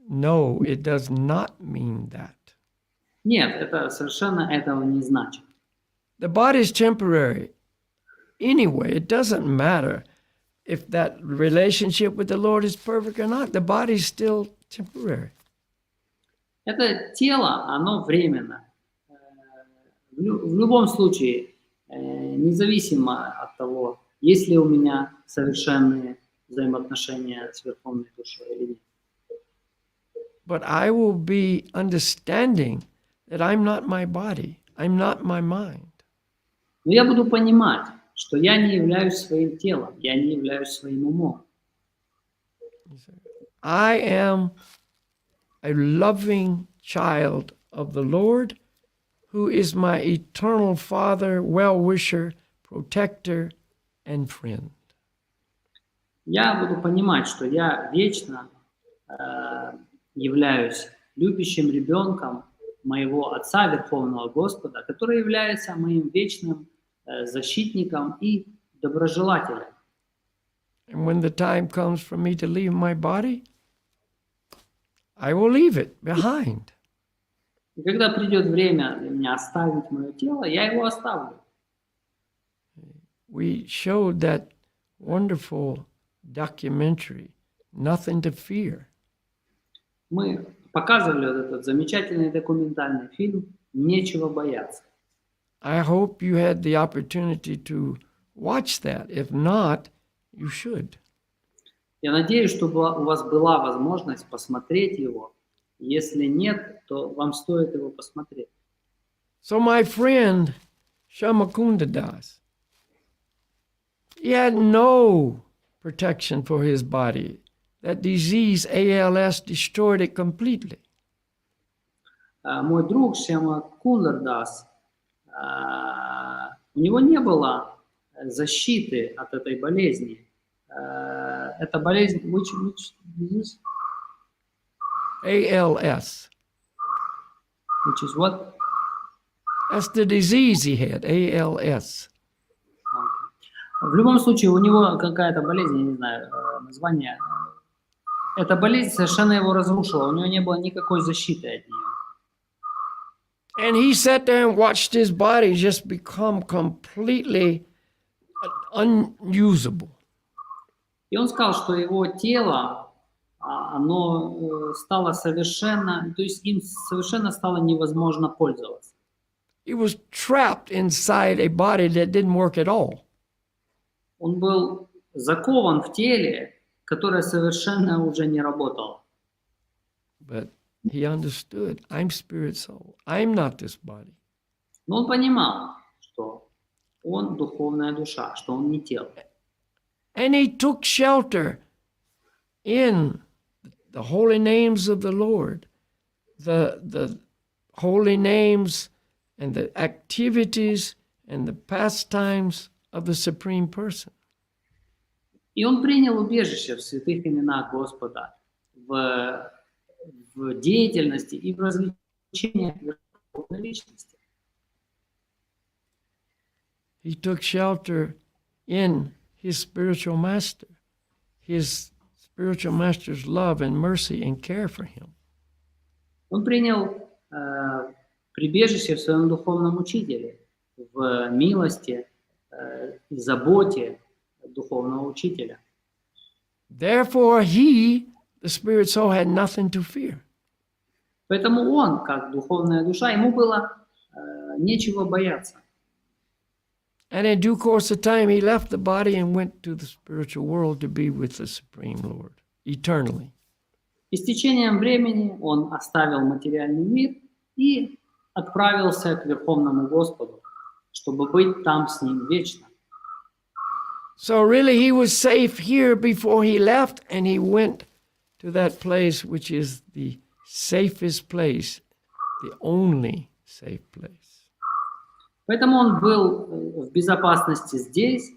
No, it does not mean that. Нет, это совершенно этого не значит. The body is temporary. Anyway, it doesn't matter if that relationship with the Lord is perfect or not. The body is still temporary. Это тело, оно временно. В любом случае, независимо от того, есть ли у меня совершенные взаимоотношения с Верховной Душой или нет. But I will be understanding that I'm not my body. I'm not my mind. Но я буду понимать, что я не являюсь своим телом, я не являюсь своим умом. I am a loving child of the Lord, who is my eternal Father, well-wisher, protector, and friend. Я буду понимать, что я вечно являюсь любящим ребенком моего Отца Верховного Господа, который является моим вечным защитником и доброжелателем. And when the time comes for me to leave my body, I will leave it behind. И когда придет время для меня оставить мое тело, я его оставлю. We showed that wonderful documentary, Nothing to Fear. Мы показывали вот этот замечательный документальный фильм «Нечего бояться». I hope you had the opportunity to watch that. If not, you should. Я надеюсь, что у вас была возможность посмотреть его. Если нет, то вам стоит его посмотреть. So my friend Shamakunda Das, he had no protection for his body. That disease, ALS, destroyed it completely. Мой друг Шьяма Кундар Дас, у него не было защиты от этой болезни. Эта болезнь, which disease? ALS. which is what? That's the disease he had, ALS. В любом случае, у него какая-то болезнь, я не знаю название. Эта болезнь совершенно его разрушила, у него не было никакой защиты от нее. And he sat there and watched his body just become completely unusable. И он сказал, что его тело, оно стало совершенно, то есть им совершенно стало невозможно пользоваться. He was trapped inside a body that didn't work at all. Он был закован в теле, которое совершенно уже не работало. But he understood, I'm spirit soul. I'm not this body. Но он понимал, что он духовная душа, что он не тело. And he took shelter in the holy names of the Lord, the holy names and the activities and the pastimes of the Supreme Person. И он принял убежище в святых именах Господа, в деятельности и в развлечениях Верховной Личности. He took shelter in his spiritual master, his spiritual master's love and mercy and care for him. Он принял прибежище в своем духовном учителе, в милости и заботе духовного учителя. Therefore, he, the spirit soul, had nothing to fear. Поэтому он, как духовная душа, ему было нечего бояться. And in due course of time, he left the body and went to the spiritual world to be with the Supreme Lord, eternally. И с течением времени он оставил материальный мир и отправился к Верховному Господу, чтобы быть там с ним вечно. So really, he was safe here before he left, and he went to that place which is the safest place, the only safe place. Поэтому он был в безопасности здесь,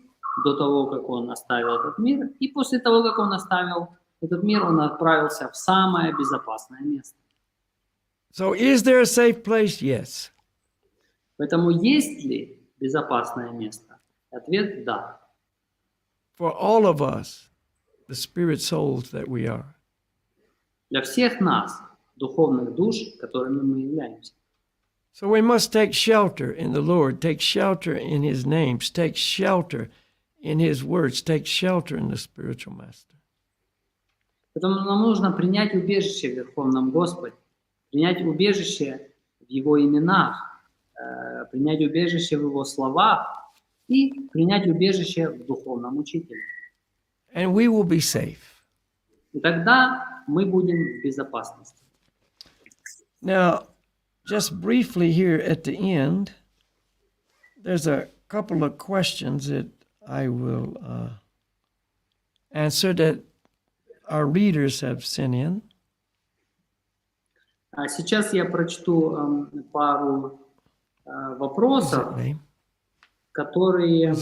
до того, как он оставил этот мир, и после того, как он оставил этот мир, он отправился в самое безопасное место. So is there a safe place? Yes. Поэтому есть ли безопасное место? Ответ – да. For all of us, the spirit souls that we are. Для всех нас, духовных душ, которыми мы являемся. So we must take shelter in the Lord, take shelter in His names, take shelter in His words, take shelter in the spiritual master. Поэтому нам нужно принять убежище в Верховном Господе, принять убежище в Его именах, принять убежище в Его словах и принять убежище в Духовном Учителе. And we will be safe. И тогда мы будем в безопасности. Now, just briefly here at the end, there's a couple of questions that I will answer that our readers have sent in. Сейчас я прочту пару вопросов, которые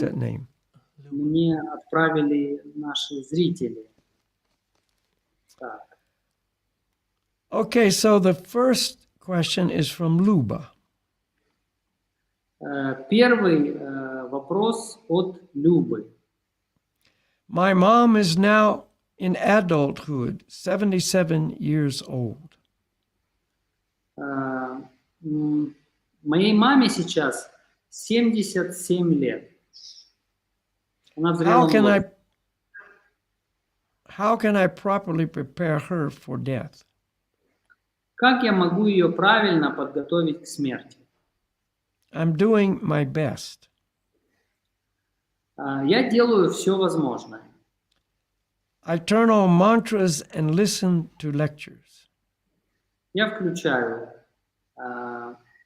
мне отправили наши зрители. Так. Okay, so the first question is from Luba. Первый вопрос от Любы. My mom is now in adulthood, 77 years old. Моей маме сейчас 77 лет. Она в зрелом возрасте. How can I properly prepare her for death? Как я могу ее правильно подготовить к смерти? I'm doing my best. Я делаю все возможное. I turn on mantras and listen to lectures. Я включаю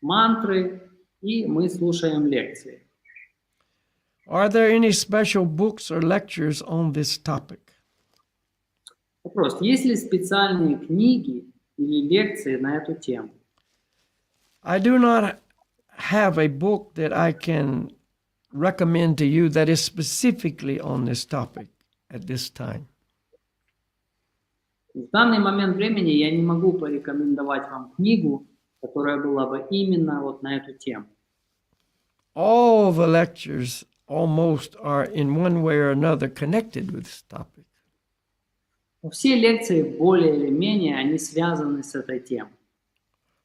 мантры, и мы слушаем лекции. Are there any special books or lectures on this topic? Вопрос. Есть ли специальные книги или лекции на эту тему? I do not have a book that I can recommend to you that is specifically on this topic at this time. В данный момент времени я не могу порекомендовать вам книгу, которая была бы именно вот на эту тему. All the lectures almost are in one way or another connected with this topic. Все лекции более или менее они связаны с этой темой.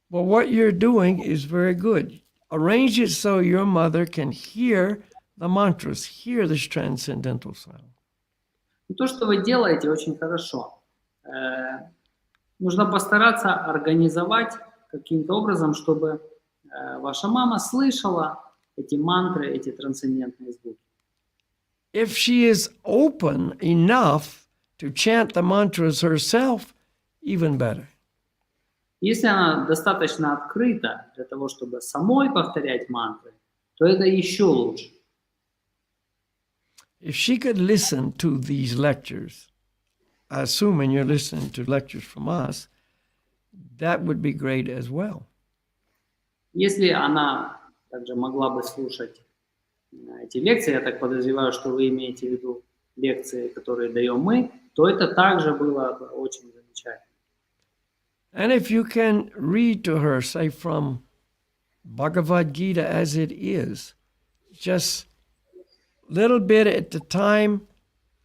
But what you're doing is very good. Arrange it so your mother can hear the mantras, hear this transcendental sound. И то, что вы делаете, очень хорошо. Нужно постараться организовать каким-то образом, чтобы ваша мама слышала эти мантры, эти трансцендентные звуки. If she is open enough to chant the mantras herself, even better. Если она достаточно открыта для того, чтобы самой повторять мантры, то это еще лучше. If she could listen to these lectures, assuming you're listening to lectures from us, that would be great as well. Если она также могла бы слушать эти лекции, я так подозреваю, что вы имеете в виду лекции, которые даем мы, то это также было бы очень замечательно. And if you can read to her, say from Bhagavad Gita as it is, just little bit at a time,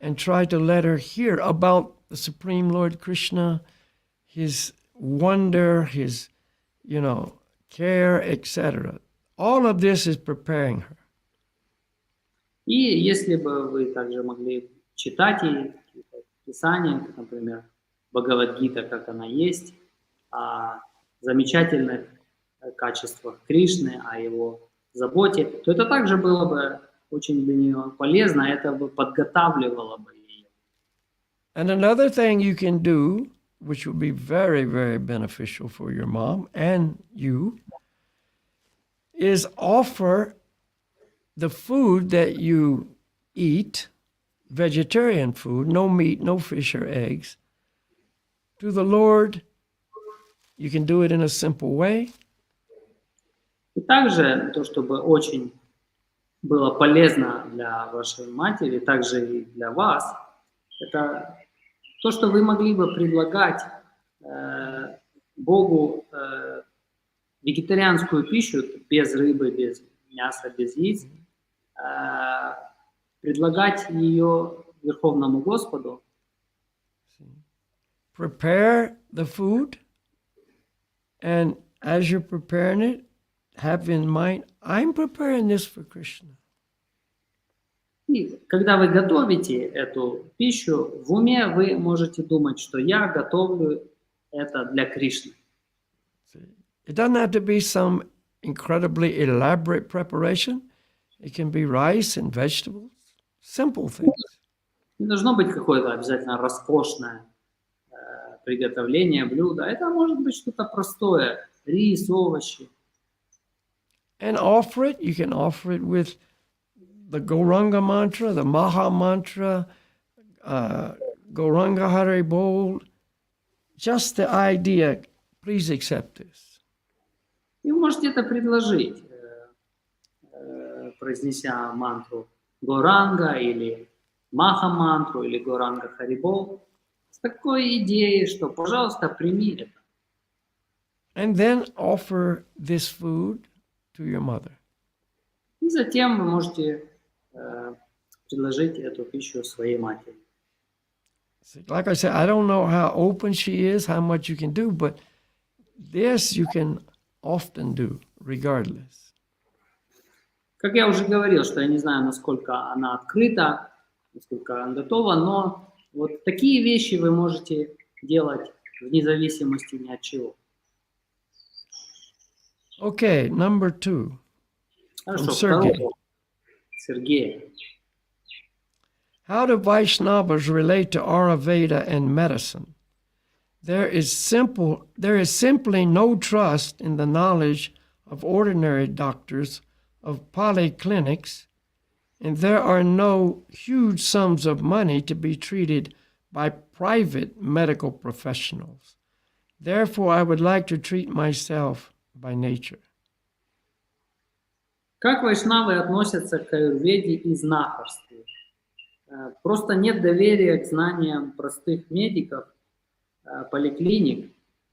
and try to let her hear about the Supreme Lord Krishna, his wonder, his, care, etc. All of this is preparing her. И если бы вы также могли читать ей какие-то писания, как, например, Бхагавад-гита, как она есть, о замечательных качествах Кришны, о его заботе, то это также было бы очень для нее полезно, это бы подготавливало бы ее. And another thing you can do, which will be very, very beneficial for your mom and you, is offer the food that you eat, vegetarian food, no meat, no fish or eggs, to the Lord. You can do it in a simple way. И также то, чтобы очень было полезно для вашей матери, также и для вас, это то, что вы могли бы предлагать Богу вегетарианскую пищу, без рыбы, без мяса, без яиц, предлагать ее Верховному Господу. Prepare the food, and as you're preparing it, have in mind, I'm preparing this for Krishna. И когда вы готовите эту пищу, в уме вы можете думать, что я готовлю это для Кришны. It doesn't have to be some incredibly elaborate preparation. It can be rice and vegetables, simple things. Не должно быть какое-то обязательно роскошное приготовление блюда. Это может быть что-то простое, рис, овощи. And offer it, you can offer it with the Gauranga mantra, the Maha mantra, Gauranga Hari Bol, just the idea, please accept this. И вы можете это предложить, произнеся мантру Горанга или Маха мантру или Горанга Харибол, с такой идеей, что, пожалуйста, прими это. And then offer this food to your mother. И затем вы можете предложить эту пищу своей матери. Like I said, I don't know how open she is, how much you can do, but this you can often do, regardless. Как я уже говорил, что я не знаю, насколько она открыта, насколько она готова, но вот такие вещи вы можете делать вне зависимости ни от чего. Okay, number 2. Хорошо, Сергей. второй. Сергей. How do Vaishnavas relate to Ayurveda and medicine? There is simply no trust in the knowledge of ordinary doctors of polyclinics, and there are no huge sums of money to be treated by private medical professionals. Therefore, I would like to treat myself by nature. Как вайшнавы относятся к аюрведе и знахарству? Просто нет доверия к знаниям простых медиков, поликлиник,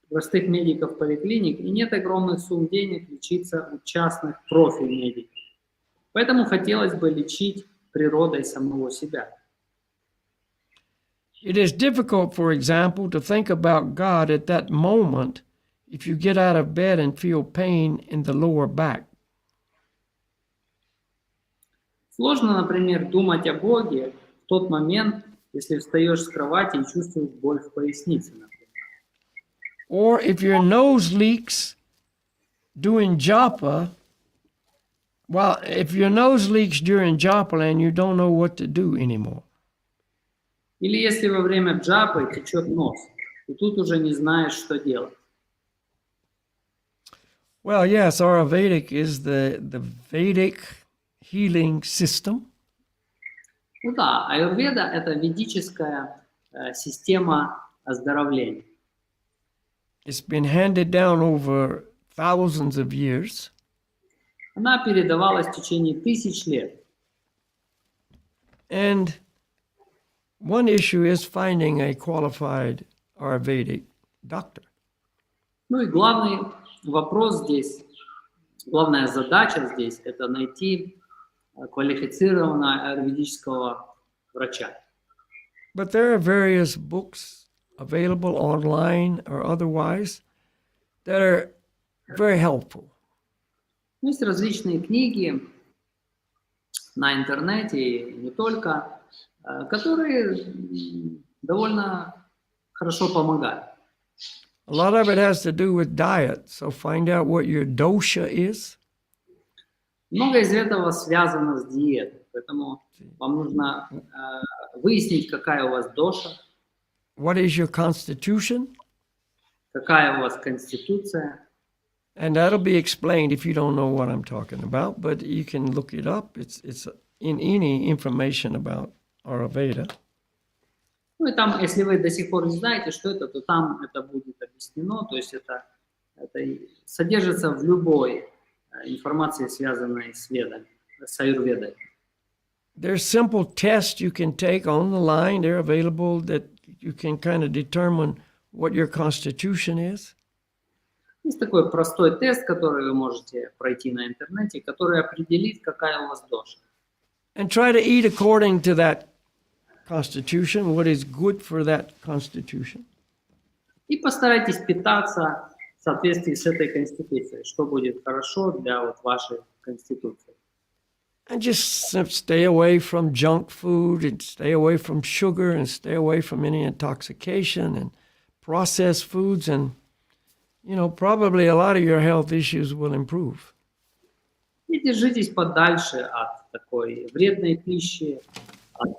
простых медиков поликлиник, и нет огромных сумм денег лечиться у частных профи-медиков. Поэтому хотелось бы лечить природой самого себя. It is difficult, for example, to think about God at that moment if you get out of bed and feel pain in the lower back. Сложно, например, думать о Боге в тот момент, если встаешь с кровати и чувствуешь боль в пояснице, например. Or if your nose leaks during japa, if your nose leaks during japa and you don't know what to do anymore. Или если во время джапы течет нос, и тут уже не знаешь, что делать. Well, yes, Ayurvedic is the Vedic healing system. Ну да, аюрведа – это ведическая система оздоровления. It's been handed down over thousands of years. Она передавалась в течение тысяч лет. And one issue is finding a qualified Ayurvedic doctor. Ну и главный вопрос здесь, главная задача здесь – это найти квалифицированного аюрведического врача. But there are various books available online or otherwise that are very helpful. Есть различные книги на интернете и не только, которые довольно хорошо помогают. A lot of it has to do with diet, so find out what your dosha is. Много из этого связано с диетой, поэтому вам нужно выяснить, какая у вас доша, What is your constitution? какая у вас конституция. And that'll be explained if you don't know what I'm talking about, but you can look it up. It's in any information about Ayurveda. Ну и там, если вы до сих пор не знаете, что это, то там это будет объяснено, то есть это содержится в любой информации, связанной с ведой, с аюрведой. There's simple tests you can take on the line. They're available that you can kind of determine what your constitution is. Есть такой простой тест, который вы можете пройти на интернете, который определит, какая у вас доша. And try to eat according to that constitution, what is good for that constitution. И постарайтесь питаться в соответствии с этой конституцией, что будет хорошо для вот вашей конституции. And just stay away from junk food and stay away from sugar and stay away from any intoxication and processed foods, and probably a lot of your health issues will improve. И держитесь подальше от такой вредной пищи, от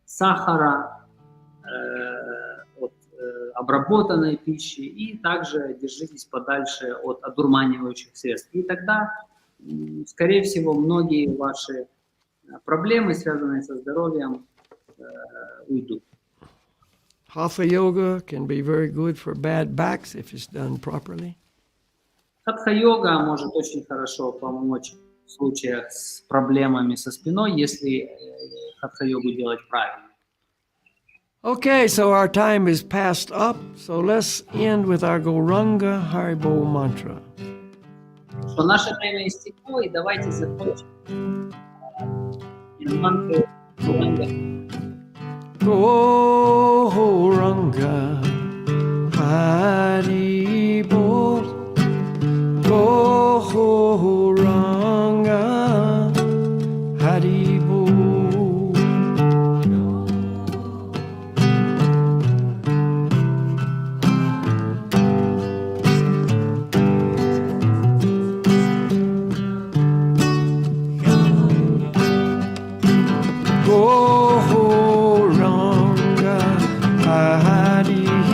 сахара, от обработанной пищи, и также держитесь подальше от одурманивающих средств. И тогда, скорее всего, многие ваши проблемы, связанные со здоровьем, уйдут. Hatha yoga can be very good for bad backs if it's done properly. Хатха-йога может очень хорошо помочь в случаях с проблемами со спиной, если хатха-йогу делать правильно. Okay, so our time is passed up, so let's end with our Gauranga Haribo mantra. Что наше время истекло, и давайте закончим мантру Gauranga. Gauranga Haribo, Gauranga Haribo. Gauranga Haribo.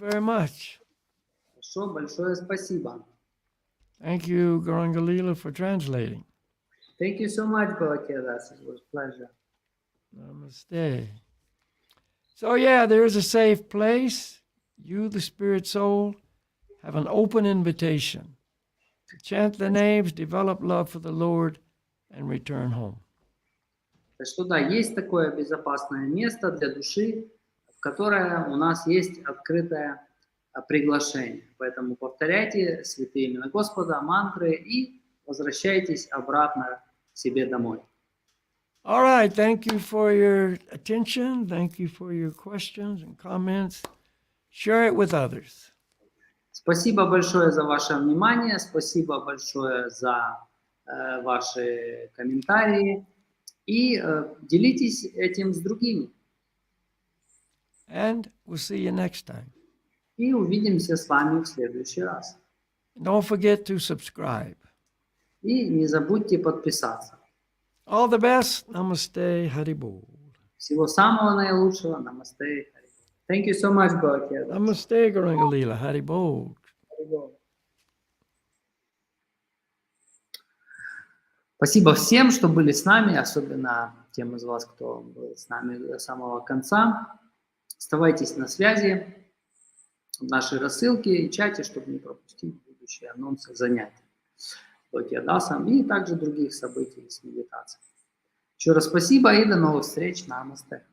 very much. Хорошо, большое спасибо. Thank you, Garangalila, for translating. Thank you so much, Balakkhилья. It was a pleasure. Namaste. So yeah, there is a safe place. You, the spirit soul, have an open invitation to chant the names, develop love for the Lord, and return home. Так что да, есть такое безопасное место для души, в которое у нас есть открытое приглашение. Поэтому повторяйте святые имена Господа, мантры и возвращайтесь обратно к себе домой. All right, thank you for your attention. Thank you for your questions and comments. Share it with others. Спасибо большое за ваше внимание, спасибо большое за ваши комментарии и делитесь этим с другими. And we'll see you next time. И увидимся с вами в следующий раз. Don't forget to subscribe. И не забудьте подписаться. All the best. Namaste. Haribol. Всего самого наилучшего. Намасте. Thank you so much, Balakkhилья. Namaste, Garangalila. Haribol. Спасибо всем, что были с нами, особенно тем из вас, кто был с нами до самого конца. Оставайтесь на связи в нашей рассылке и чате, чтобы не пропустить будущие анонсы занятий дасом и также других событий с медитацией. Еще раз спасибо и до новых встреч. Намасте.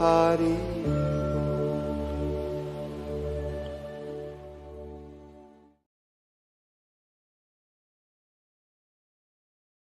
Hari